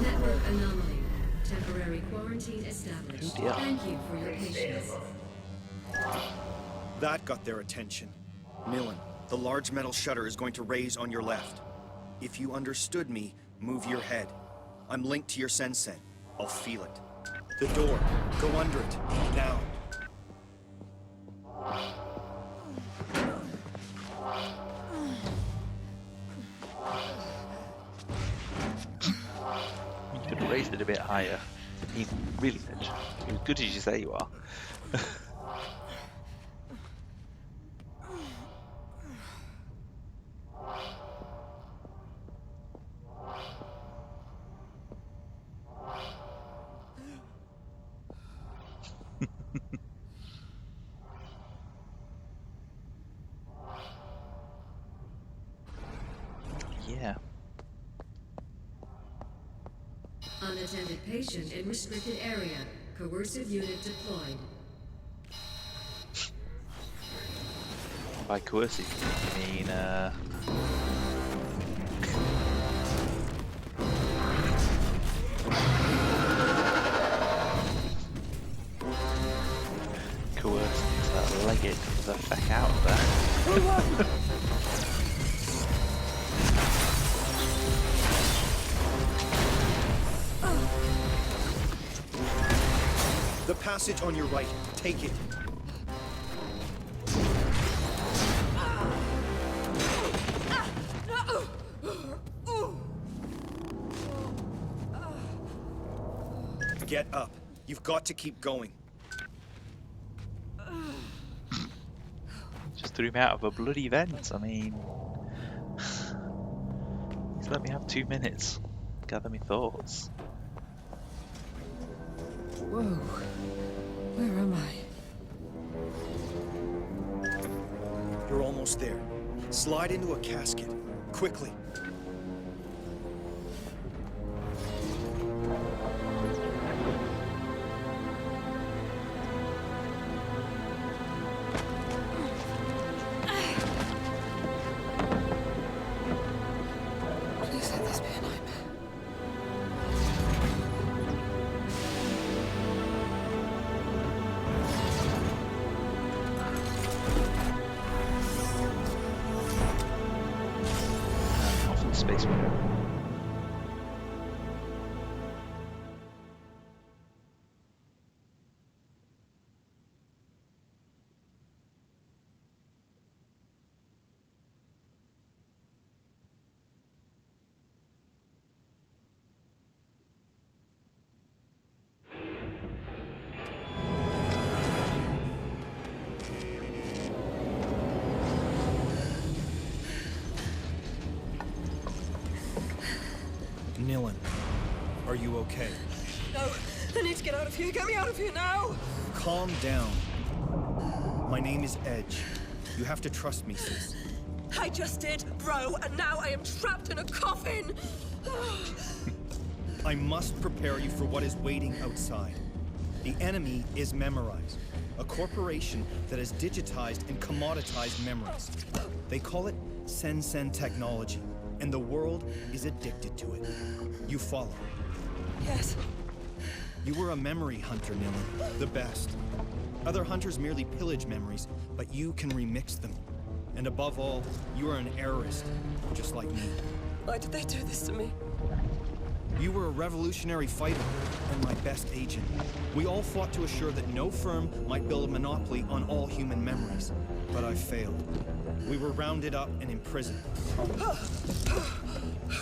Network anomaly. Temporary quarantine established. Oh dear. Thank you for your patience. That got their attention. Nilin, the large metal shutter is going to raise on your left. If you understood me, move your head. I'm linked to your sensen. I'll feel it. The door. Go under it. Now. You could have raised it a bit higher. I mean, really, Mitch. You're as good as you say you are. Yeah. Unattended patient in restricted area. Coercive unit deployed. By coercive, you mean, coerced to leg it the feck out of there. The passage on your right. Take it. Get up. You've got to keep going. Just threw me out of a bloody vent. I mean, just let me have 2 minutes. Gather my thoughts. Whoa. Where am I? You're almost there. Slide into a casket. Quickly. Please let this be a nightmare. Off in the space window. Nilin, are you okay? No, I need to get out of here. Get me out of here now! Calm down. My name is Edge. You have to trust me, sis. I just did, bro, and now I am trapped in a coffin! I must prepare you for what is waiting outside. The enemy is Memorize, a corporation that has digitized and commoditized memories. They call it Sen technology, and the world is addicted to it. You follow? Yes. You were a memory hunter, Nilin. The best. Other hunters merely pillage memories, but you can remix them. And above all, you are an errorist, just like me. Why did they do this to me? You were a revolutionary fighter, and my best agent. We all fought to assure that no firm might build a monopoly on all human memories. But I failed. We were rounded up and imprisoned.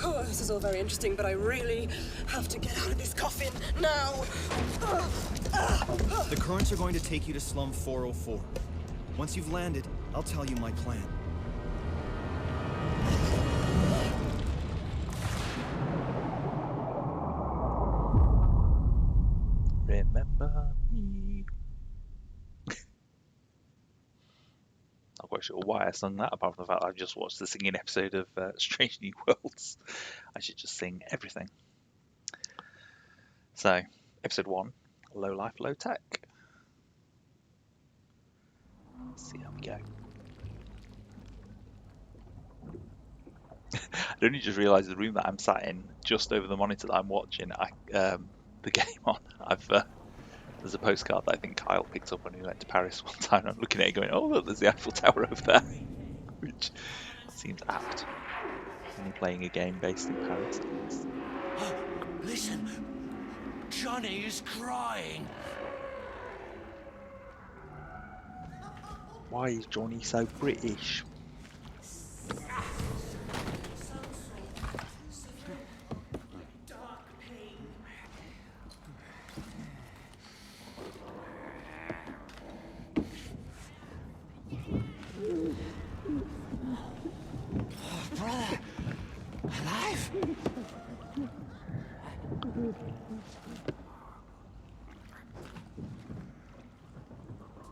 Oh, this is all very interesting, but I really have to get out of this coffin now! The currents are going to take you to Slum 404. Once you've landed, I'll tell you my plan. Remember me. Not quite sure why I sung that, apart from the fact that I've just watched the singing episode of Strange New Worlds. I should just sing everything. So, episode 1, Low Life, Low Tech. Let's see how we go. I only just realised the room that I'm sat in, just over the monitor that I'm watching the game on. There's a postcard that I think Kyle picked up when we went to Paris one time. And I'm looking at it going, oh, look, there's the Eiffel Tower over there. Which seems apt when you're playing a game based in Paris. Listen, Johnny is crying. Why is Johnny so British? Brother, alive?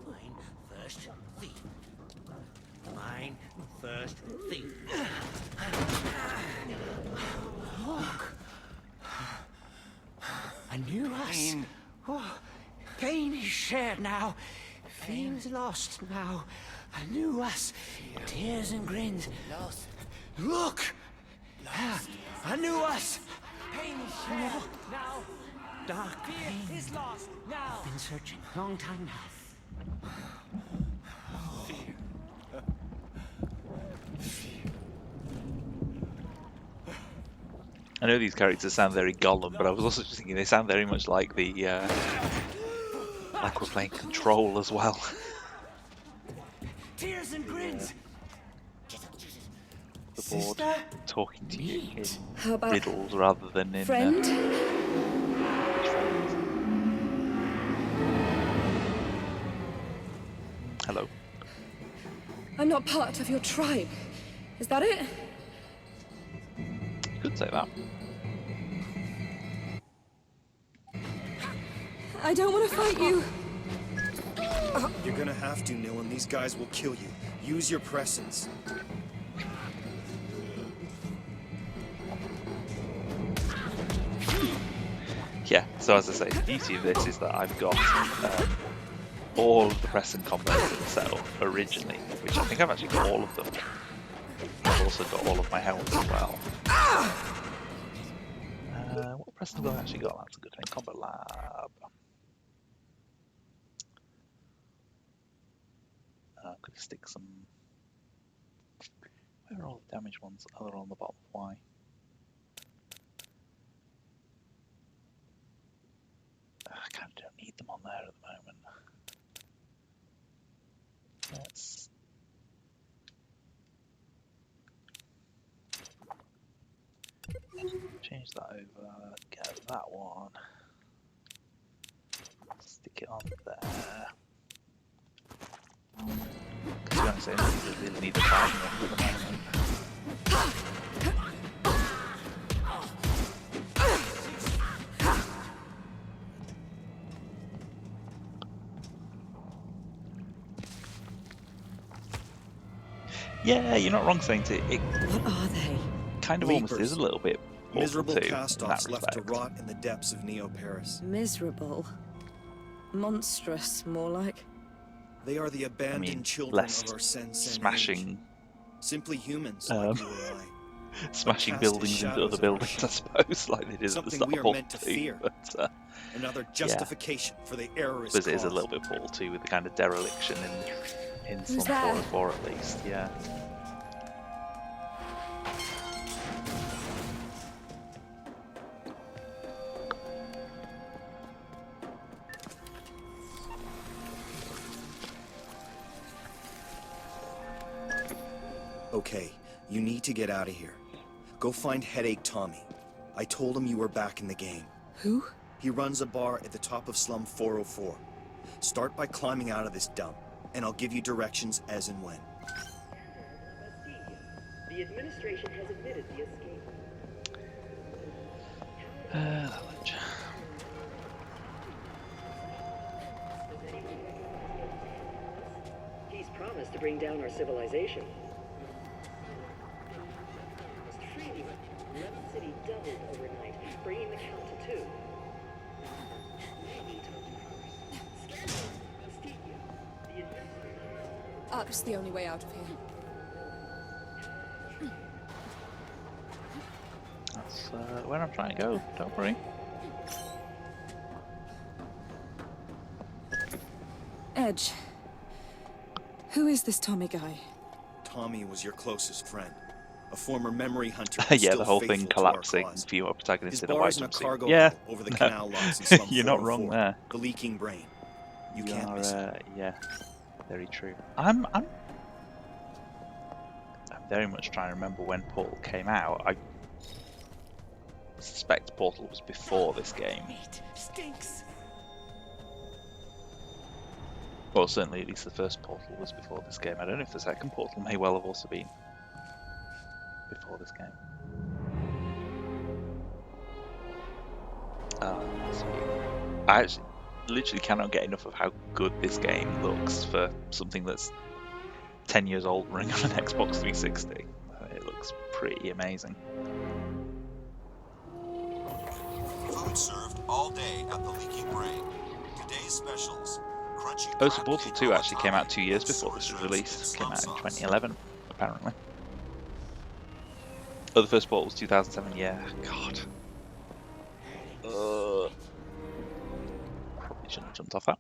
Mine first thief. Mine first thief. Look. I knew us. Oh, pain is shared now. Feelings lost now. I knew us. Tears and grins. Lost. Look! Lost. I knew us! Pain is shared now. Dark pain is lost now. Been searching a long time now. I know these characters sound very Gollum, but I was also just thinking they sound very much like the like we're playing Control as well. Tears and grins. The board talking to you in How about riddles rather than in friend? Hello. I'm not part of your tribe. Is that it? You could say that. I don't want to fight you. You're gonna have to, Nilin. These guys will kill you. Use your presence. Yeah, so as I say, the beauty of this is that I've got all of the press and combos that were set up originally, which I think I've actually got all of them. I've also got all of my helmets as well. What press have I actually got? That's a good thing. Combat Lab. I'm going to stick some... Where are all the damage ones? Oh, they're on the bottom. Why? I kind of don't need them on there at the moment. Let's... change that over, get that one. Stick it on there. Because to be honest, I don't really need the fighting one at the moment. Yeah, you're not wrong saying it. What are they? Kind of almost is a little bit miserable too, cast-offs in that left to respect. rot in the depths of Neo-Paris. Miserable. Monstrous, more like. They are the abandoned children less of our Sen smashing, age. Simply humans like you or I. smashing But buildings cast as into other shadows buildings, I suppose, like they did at the Something start we of are meant to Portal 2. fear. But, Another yeah. justification for the errorist But it is a cause. little bit Portal 2 with the kind of dereliction in Who's Slum there? 404 at least, yeah. Okay, you need to get out of here. Go find Headache Tommy. I told him you were back in the game. Who? He runs a bar at the top of Slum 404. Start by climbing out of this dump, and I'll give you directions as and when. The administration has admitted the escape. He's promised to bring down our civilization. Lemon City doubled overnight, bringing the count to 2. Up's the only way out of here. That's where I'm trying to go, don't worry. Edge. Who is this Tommy guy? Tommy was your closest friend. A former memory hunter. Yeah, still the whole thing faithful to our collapsing cause. for your protagonist His in a white bar's in a jumpsuit. cargo Yeah, hull over the canal locks in Slum you're not wrong 404. there. The leaking brain. You can't miss it. Yeah, very true. I'm very much trying to remember when Portal came out. I suspect Portal was before this game. Stinks. Well, certainly at least the first Portal was before this game. I don't know if the second Portal may well have also been before this game. I actually literally cannot get enough of how good this game looks for something that's 10 years old running on an Xbox 360. It looks pretty amazing. Food served all day at the Leaking Brain. Today's specials. Crunchy Oh, so Portal 2 actually came out 2 years before this was released. It came out in 2011, apparently. Oh, the first Portal was 2007, yeah. God. Probably shouldn't have jumped off that.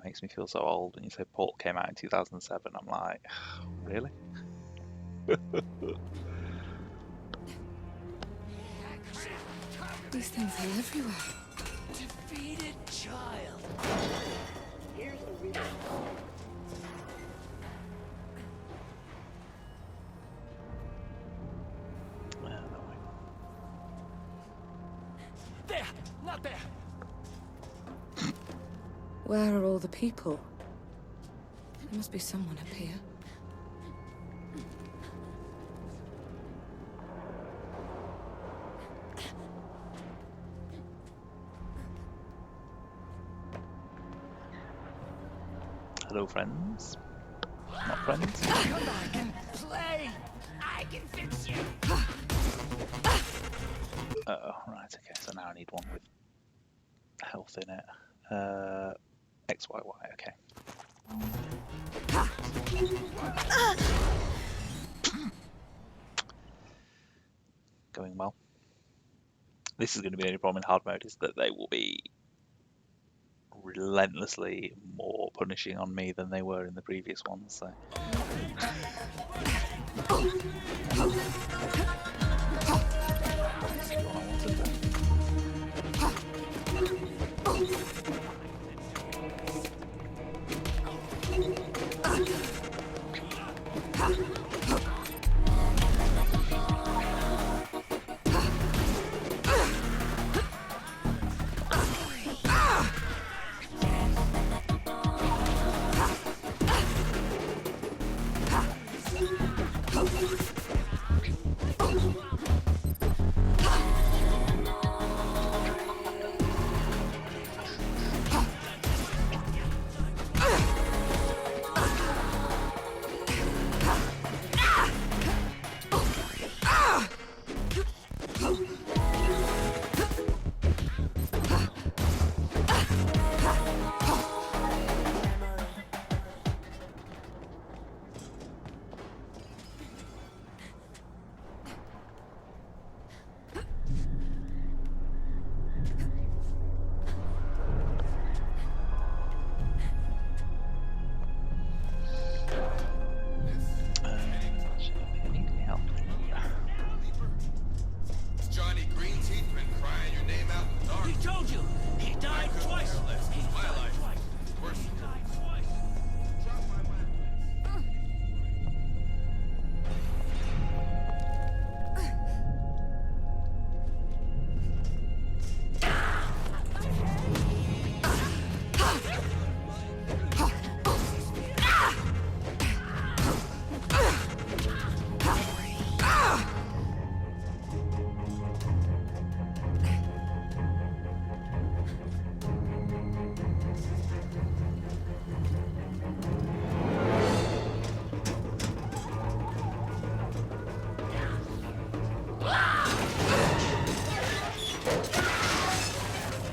that makes me feel so old. When you say Portal came out in 2007, I'm like, really? These things are everywhere. Defeated child. Here's the real. There! Not there! Where are all the people? There must be someone up here. Hello, friends. Not friends. Come back and play! I can fix you! Oh, right, okay, so now I need one with health in it. XYY, okay. Going well. This is going to be the only problem in hard mode, is that they will be relentlessly more punishing on me than they were in the previous ones, so.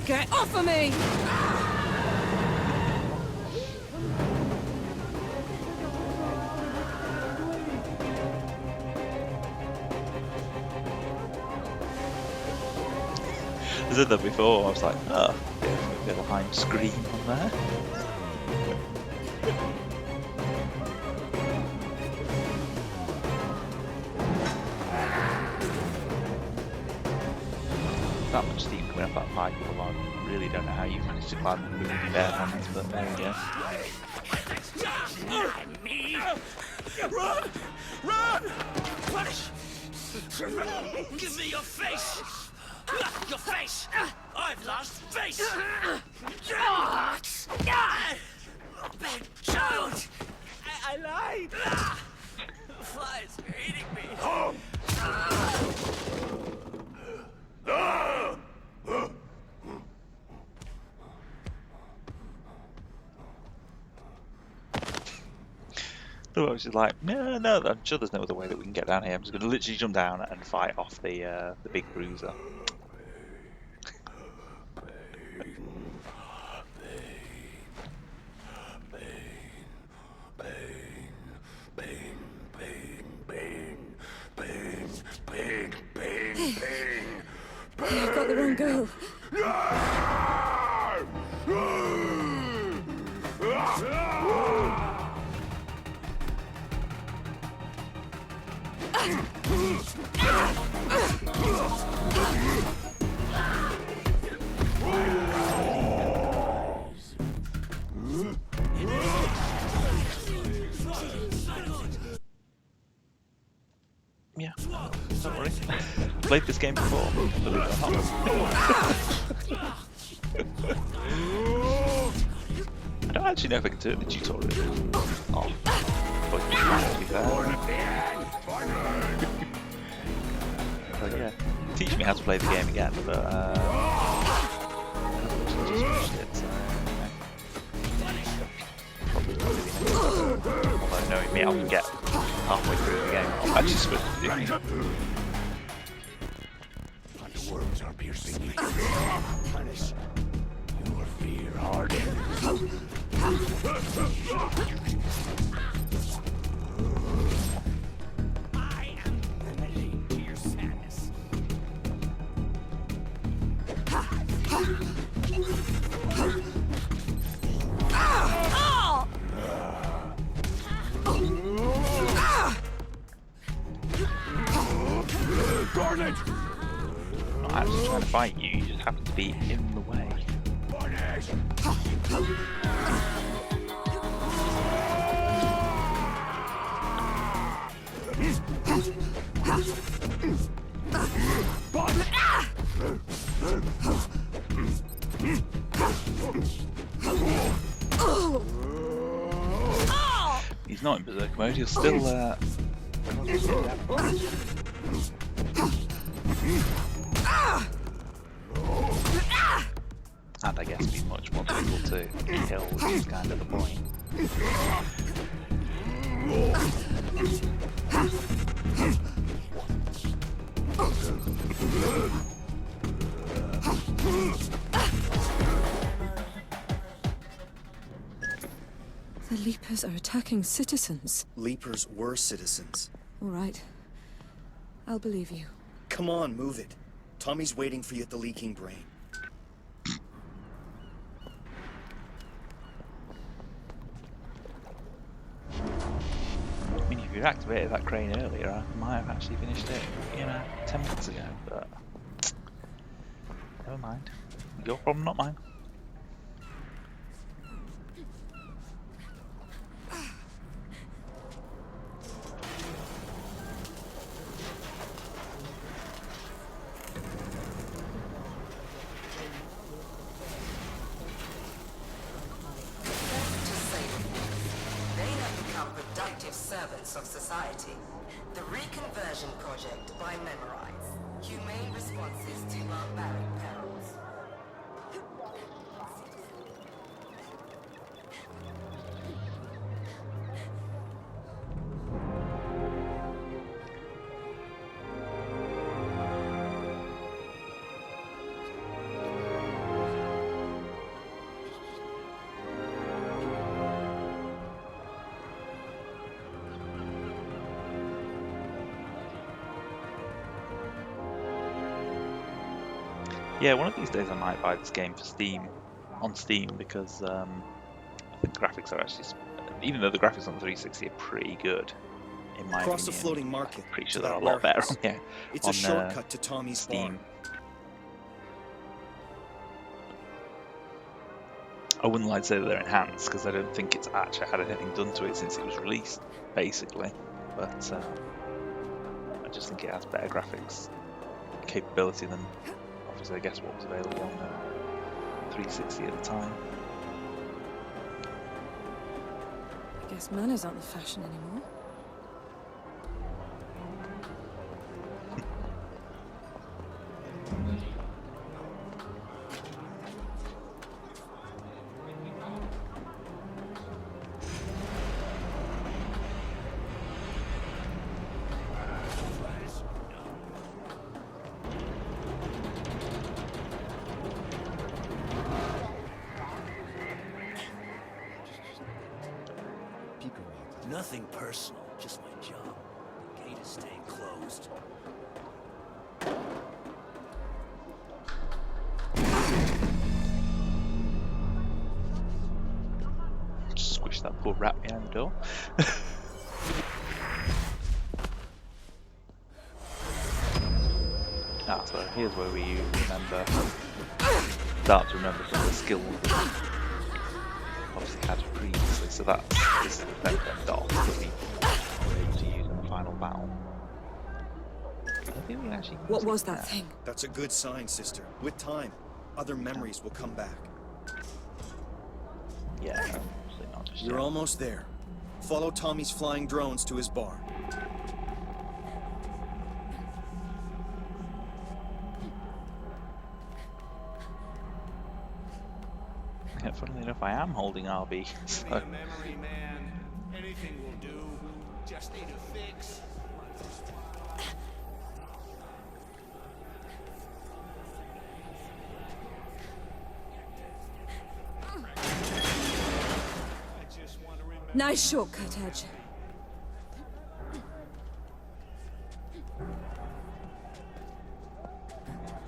Get off of me! I said that before, I was like, oh, a bit of a high scream on there. That much steam coming up that pipe, although I really don't know how you managed to climb the really bare hands, but there we go. Run! Run! Punish! Give me your face! Your face! I've lost face! Bad child! I lied! The flies are eating me! So I was just like, no, I'm sure there's no other way that we can get down here. I'm just going to literally jump down and fight off the big bruiser. I've got the wrong girl. Yeah, don't worry. Played this game before, believe it or not. I don't actually know if I can turn the tutorial off. But you can, to be fair. So yeah, teach me how to play the game again, but I just finished it, so probably not really. Although knowing me, I'll get halfway through the game. I'm actually supposed to do it. The worms are piercing you. Punish your fear hardened. I am the remedy to your sadness. I'm not actually trying to fight you, you just happen to be in the way. He's not in berserk mode, he'll still and I guess be much more difficult to kill, which is kind of the point. The Leapers are attacking citizens. Leapers were citizens. All right. I'll believe you. Come on, move it. Tommy's waiting for you at the leaking brain. I mean, if you'd activated that crane earlier, I might have actually finished it, 10 minutes ago, but never mind. Your problem, not mine. Servants of society. The Reconversion Project by Memorize. Humane responses to barbaric perils. Yeah, one of these days I might buy this game for on Steam, because I think the graphics are actually, even though the graphics on the 360 are pretty good, in my Across the opinion, floating market. I'm pretty sure to they're a that lot better warehouse. on, It's on a shortcut to Tommy's Steam. farm. I wouldn't like to say that they're enhanced, because I don't think it's actually had anything done to it since it was released, basically. But I just think it has better graphics capability than, obviously, I guess what was available on 360 at the time. I guess manners aren't the fashion anymore. Nothing personal, just my job. Gate is staying closed. squish that poor rat behind the door. So here's where we start to remember some of the skills that we obviously had previously. So this is the defense off that we were able to use in the final battle. I think we can actually What was that thing? That's a good sign, sister. With time, other memories will come back. Yeah, obviously not just You're almost there. Follow Tommy's flying drones to his bar. Yeah, funnily enough, I am holding RB. So. Be a memory man. Anything will do. Just need a fix. Nice shortcut, Edge.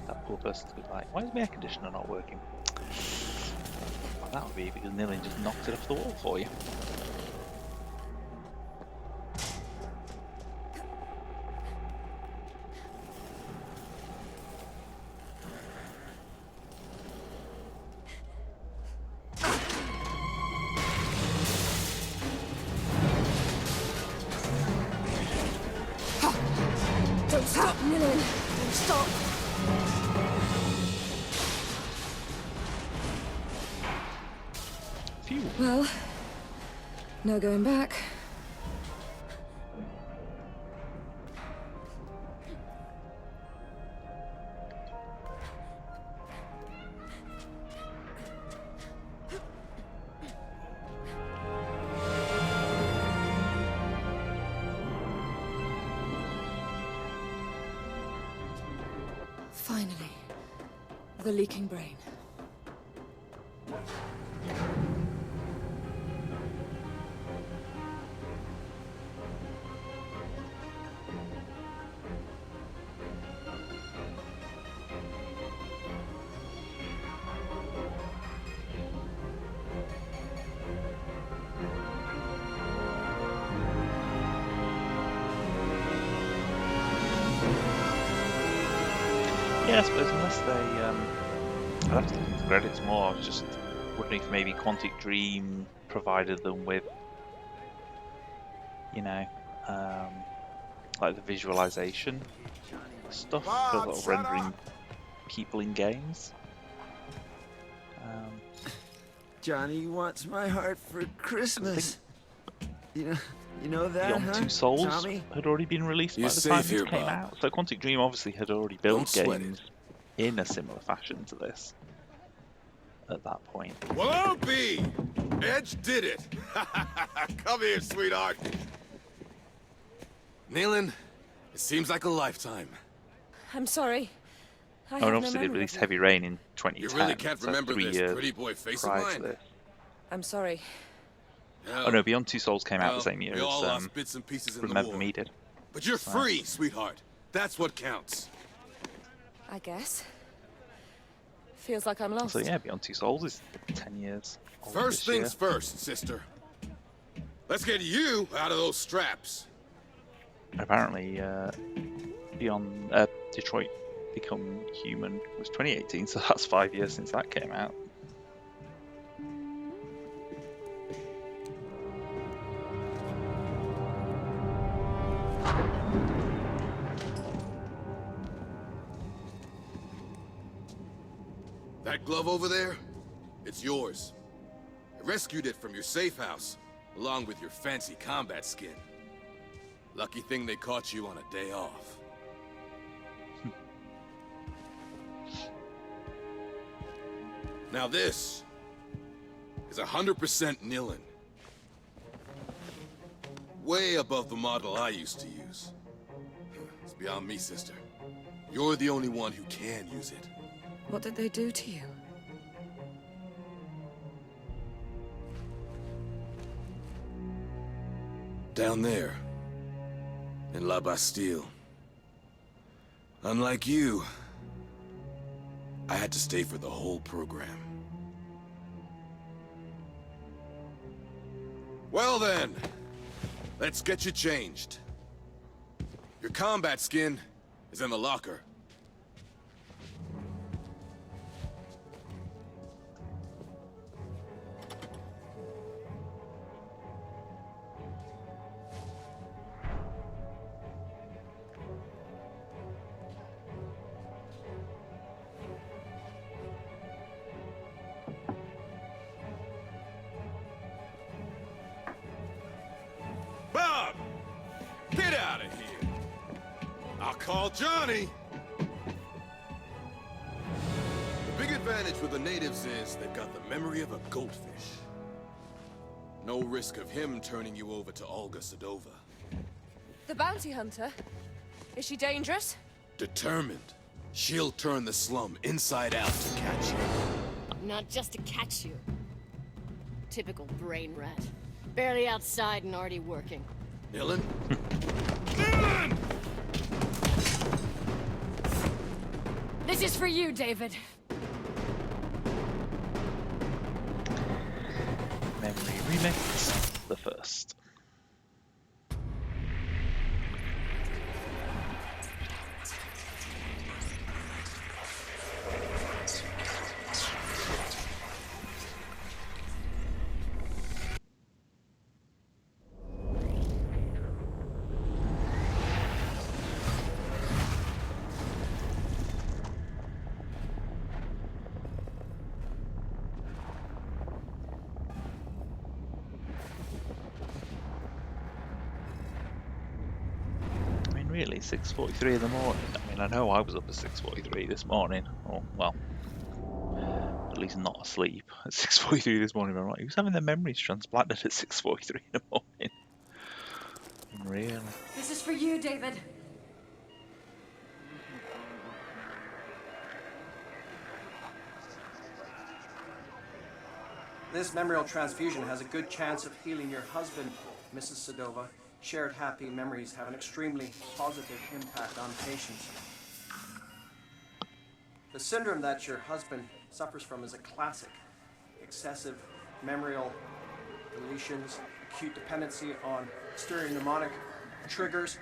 That poor person's gonna be like, why is my air conditioner not working? Well, that would be because Nilin just knocked it off the wall for you. Don't stop, Nilin! Don't stop! Phew. Well, no going back. Finally, the leaking brain. Yeah, I suppose unless they, I'd have to look into the credits more. I was just wondering if maybe Quantic Dream provided them with, you know, like the visualization stuff for sort of rendering people in games. Johnny wants my heart for Christmas. You know that, Beyond Two Souls Tommy? had already been released by You're the time safe this here, came Bob. out. So Quantic Dream obviously had already Don't built sweat games in a similar fashion to this at that point. Well, I'll be! Edge did it! Come here, sweetheart. Nilin, it seems like a lifetime. I'm sorry. I Oh, have and no obviously they memory released of Heavy Rain in 2010. You really can't so remember 3 this years pretty boy face of prior mine? to this. I'm sorry. Oh no, Beyond Two Souls came out the same year we all as lost bits and pieces in the Remember war. Me did. But you're So- free, sweetheart. That's what counts. I guess. Feels like I'm lost. So yeah, Beyond Two Souls is 10 years old First this things year. first, sister. Let's get you out of those straps. And apparently, Beyond Detroit Become Human was 2018, so that's 5 years since that came out. That glove over there, it's yours. I rescued it from your safe house, along with your fancy combat skin. Lucky thing they caught you on a day off. Now this is 100% Nilin. Way above the model I used to use. It's beyond me, sister. You're the only one who can use it. What did they do to you? Down there, in La Bastille. Unlike you, I had to stay for the whole program. Well then, let's get you changed. Your combat skin is in the locker. Bob! Get out of here! I'll call Johnny! The big advantage with the natives is they've got the memory of a goldfish. No risk of him turning you over to Olga Sedova. The bounty hunter? Is she dangerous? Determined. She'll turn the slum inside out to catch you. Not just to catch you. Typical brain rat. Barely outside and already working. Nilin? Nilin! This is for you, David. Memory Remix, the first. Really, 6:43 in the morning. I mean, I know I was up at 6:43 this morning. Or, well, at least not asleep at 6:43 this morning. I'm like, who's having their memories transplanted at 6:43 in the morning? Really? This is for you, David. This memorial transfusion has a good chance of healing your husband, Mrs. Sedova. Shared happy memories have an extremely positive impact on patients. The syndrome that your husband suffers from is a classic. Excessive memorial deletions, acute dependency on stereomnemonic triggers,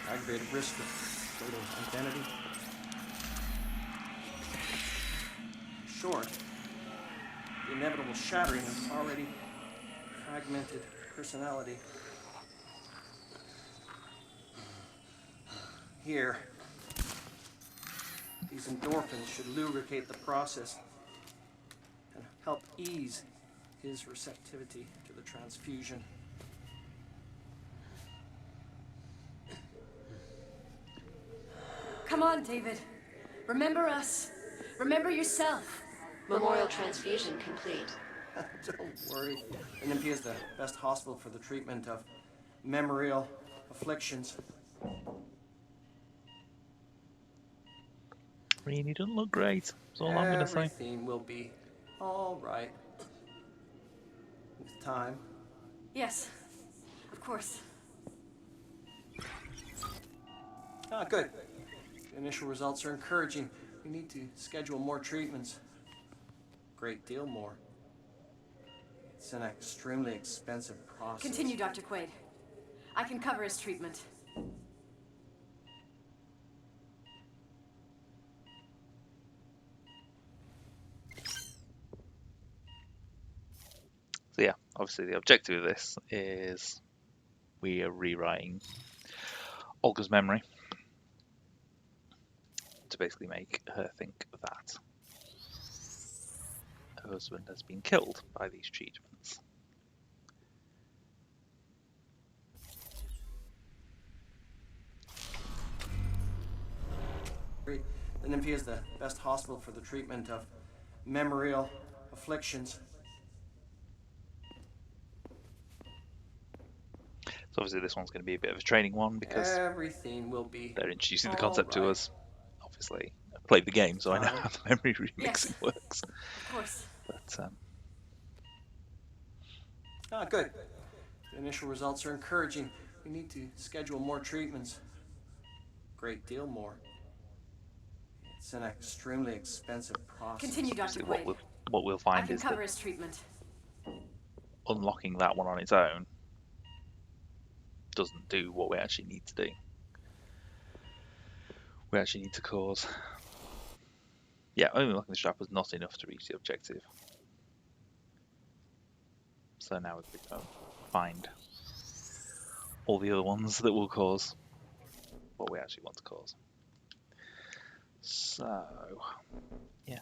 aggravated risk of fatal identity. Short, the inevitable shattering of already fragmented personality. Here, these endorphins should lubricate the process and help ease his receptivity to the transfusion. Come on, David. Remember us. Remember yourself. Memorial transfusion complete. Don't worry. NMP is the best hospital for the treatment of memorial afflictions. Really doesn't look great. That's all I'm going to say. Everything will be all right. With time. Yes, of course. Ah, good. The initial results are encouraging. We need to schedule more treatments. Great deal more. It's an extremely expensive process. Continue, Dr. Quaid. I can cover his treatment. So yeah, obviously the objective of this is we are rewriting Olga's memory to basically make her think that her husband has been killed by these treatments. The NMP is the best hospital for the treatment of memorial afflictions. So obviously this one's going to be a bit of a training one because everything will be they're introducing the concept to us. Obviously, I've played the game, so I know how the memory remixing works. Of course. But ah, good. The initial results are encouraging. We need to schedule more treatments. Great deal more. It's an extremely expensive process. Continue, Dr. What Quaid. we'll I find can is cover that his treatment. unlocking that one on its own doesn't do what we actually need to do. We actually need to cause... Yeah, only unlocking the strap was not enough to reach the objective. So now we've got to find all the other ones that will cause what we actually want to cause. So, yeah.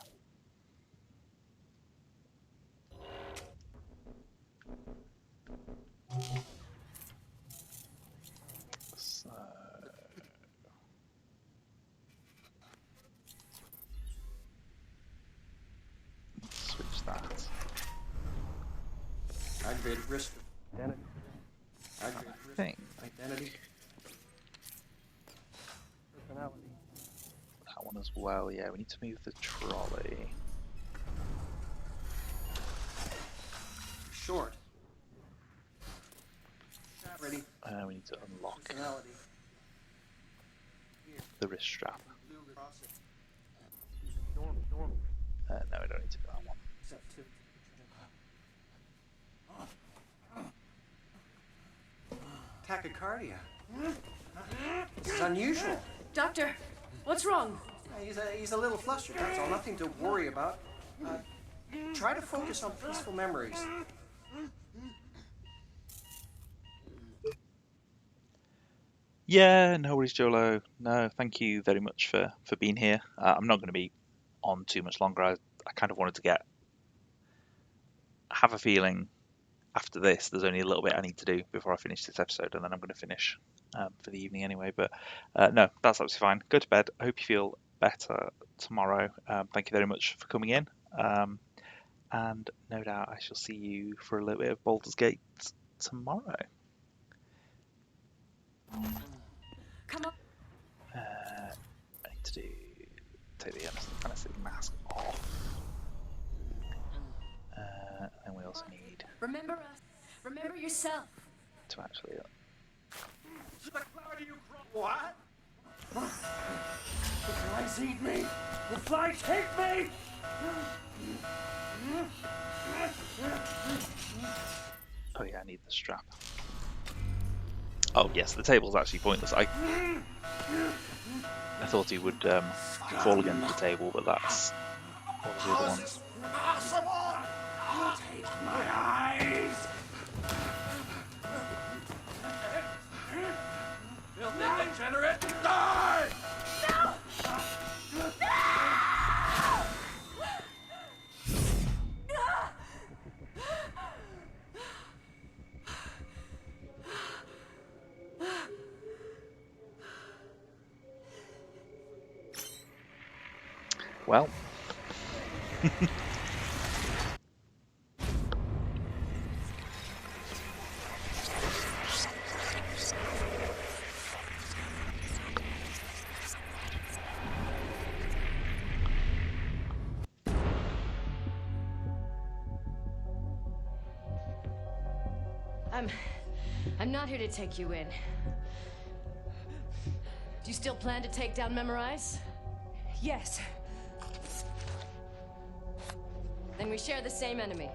So, switch that. Aggravated risk identity. Aggravated risk identity. Personality. That one as well, yeah, we need to move the trolley. Short. Ready. We need to unlock Personality. the wrist strap. Normal. No, we don't need to do that one. Tachycardia. This is unusual. Doctor, what's wrong? He's a little flustered, that's all. Nothing to worry about. Try to focus on peaceful memories. Yeah, no worries, Jolo. No, thank you very much for being here. I'm not going to be on too much longer. I kind of wanted to have a feeling after this there's only a little bit I need to do before I finish this episode, and then I'm going to finish for the evening anyway. But no, that's absolutely fine. Go to bed. I hope you feel better tomorrow. Thank you very much for coming in. And no doubt I shall see you for a little bit of Baldur's Gate tomorrow. Come on. I need to take the anesthetic mask off. And we also need Remember us. Remember yourself. to actually... What? The flies eat me! The flies hate me! Oh yeah, I need the strap. Oh yes, the table's actually pointless. I thought he would fall against the table, but that's all the other ones. Possible! Take my eyes! Filthy degenerate! Die! No! Well. I'm not here to take you in. Do you still plan to take down Memorize? Yes. Then we share the same enemy.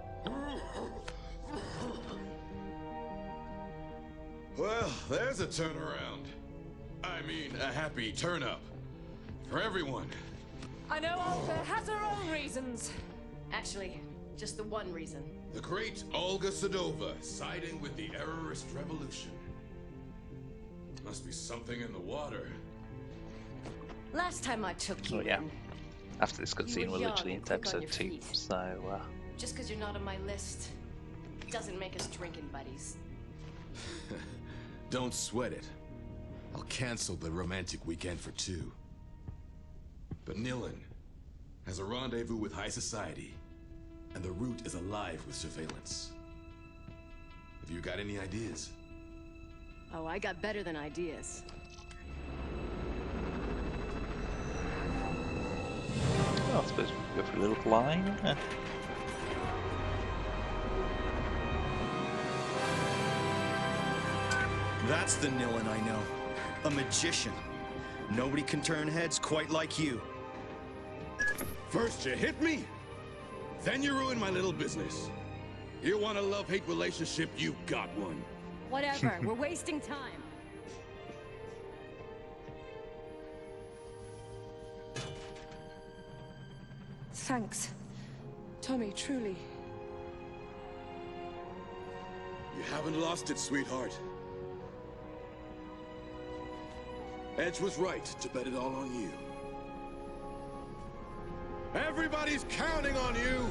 Well, there's a turnaround. I mean, a happy turn-up. For everyone. I know Olga has her own reasons. Actually, just the one reason. The great Olga Sedova siding with the Errorist Revolution. Must be something in the water. Last time I took you in, After this cutscene, were we're young literally and into quick on episode your 2, feet. so... just because you're not on my list doesn't make us drinking buddies. Don't sweat it. I'll cancel the romantic weekend for 2. But Nilin has a rendezvous with high society, and the route is alive with surveillance. Have you got any ideas? Oh, I got better than ideas. Well, I suppose we could go for a little flying. That's the Nilin I know. A magician. Nobody can turn heads quite like you. First you hit me, then you ruin my little business. You want a love-hate relationship, you got one. Whatever, we're wasting time. Thanks, Tommy, truly. You haven't lost it, sweetheart. Edge was right to bet it all on you. Everybody's counting on you!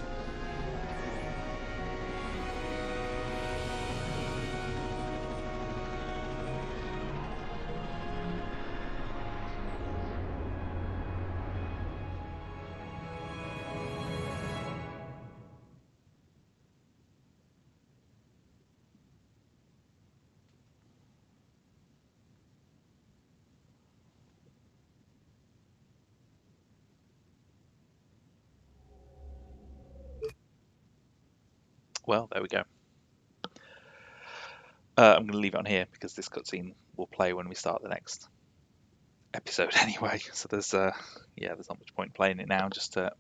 Well, there we go. I'm going to leave it on here because this cutscene will play when we start the next episode anyway. So there's there's not much point playing it now, just to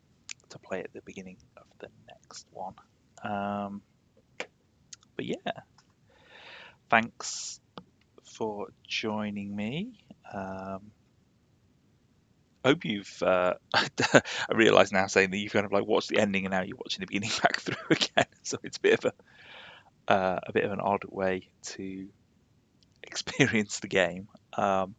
play at the beginning of the next one. But yeah, thanks for joining me. Hope you've. I realise now saying that you've kind of like watched the ending and now you're watching the beginning back through again. So it's a bit of an odd way to experience the game. But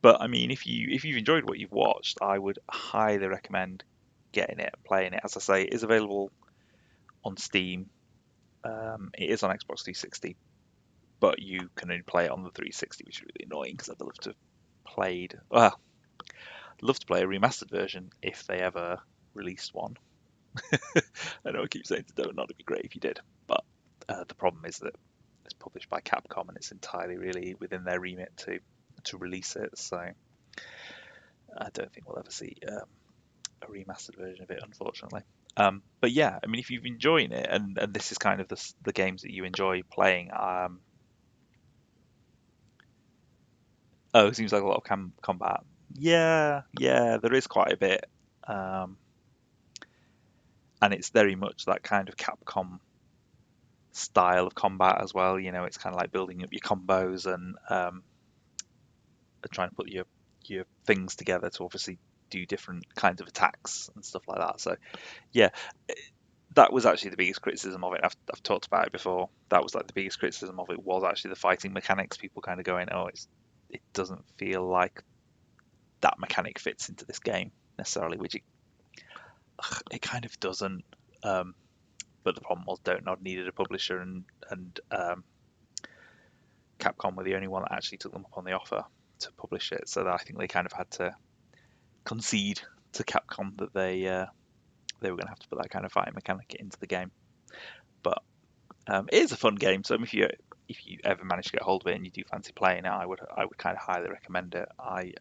I mean, if you've enjoyed what you've watched, I would highly recommend getting it and playing it. As I say, it is available on Steam. It is on Xbox 360, but you can only play it on the 360, which is really annoying because I'd love to play a remastered version if they ever released one. I know I keep saying to Don't, it'd be great if you did, but the problem is that it's published by Capcom and it's entirely really within their remit to release it. So I don't think we'll ever see a remastered version of it, unfortunately. But yeah, I mean, if you've enjoying it and this is kind of the games that you enjoy playing, it seems like a lot of combat. Yeah, there is quite a bit. And it's very much that kind of Capcom style of combat as well. You know, it's kind of like building up your combos and trying to put your things together to obviously do different kinds of attacks and stuff like that. So yeah, that was actually the biggest criticism of it. I've talked about it before. That was like the biggest criticism of it was actually the fighting mechanics. People kind of going, oh, it doesn't feel like that mechanic fits into this game necessarily, which it kind of doesn't. But the problem was Don't Nod needed a publisher, and Capcom were the only one that actually took them up on the offer to publish it. So I think they kind of had to concede to Capcom that they were going to have to put that kind of fighting mechanic into the game. But it is a fun game. So if you ever manage to get hold of it and you do fancy playing it, I would kind of highly recommend it. I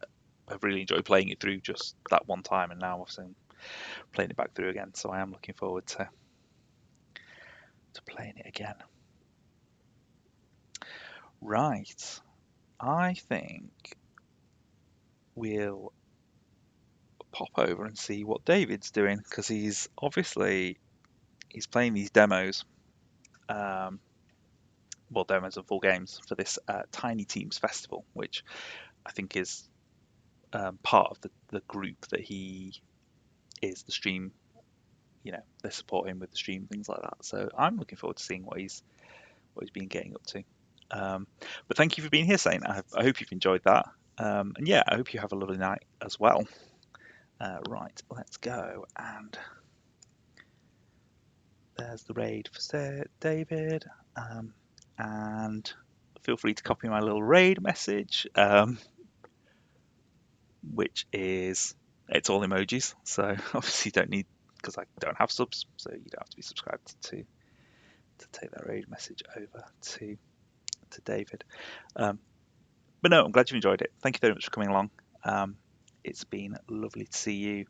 have really enjoyed playing it through just that one time, and now I've playing it back through again. So I am looking forward to playing it again. Right, I think we'll pop over and see what David's doing, because he's playing these demos, demos of full games for this Tiny Teams Festival, which I think is part of the group that he is the stream. You know, they support him with the stream, things like that. So I'm looking forward to seeing what he's been getting up to. But thank you for being here, Saint. I hope you've enjoyed that. And yeah, I hope you have a lovely night as well. Right, let's go. And there's the raid for David. And feel free to copy my little raid message, which is, it's all emojis. So obviously you don't need, because I don't have subs, so you don't have to be subscribed to take that raid message over to David. But no, I'm glad you enjoyed it. Thank you very much for coming along. It's been lovely to see you.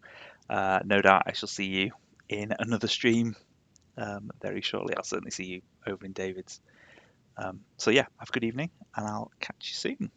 No doubt I shall see you in another stream very shortly. I'll certainly see you over in David's. So yeah, have a good evening, and I'll catch you soon.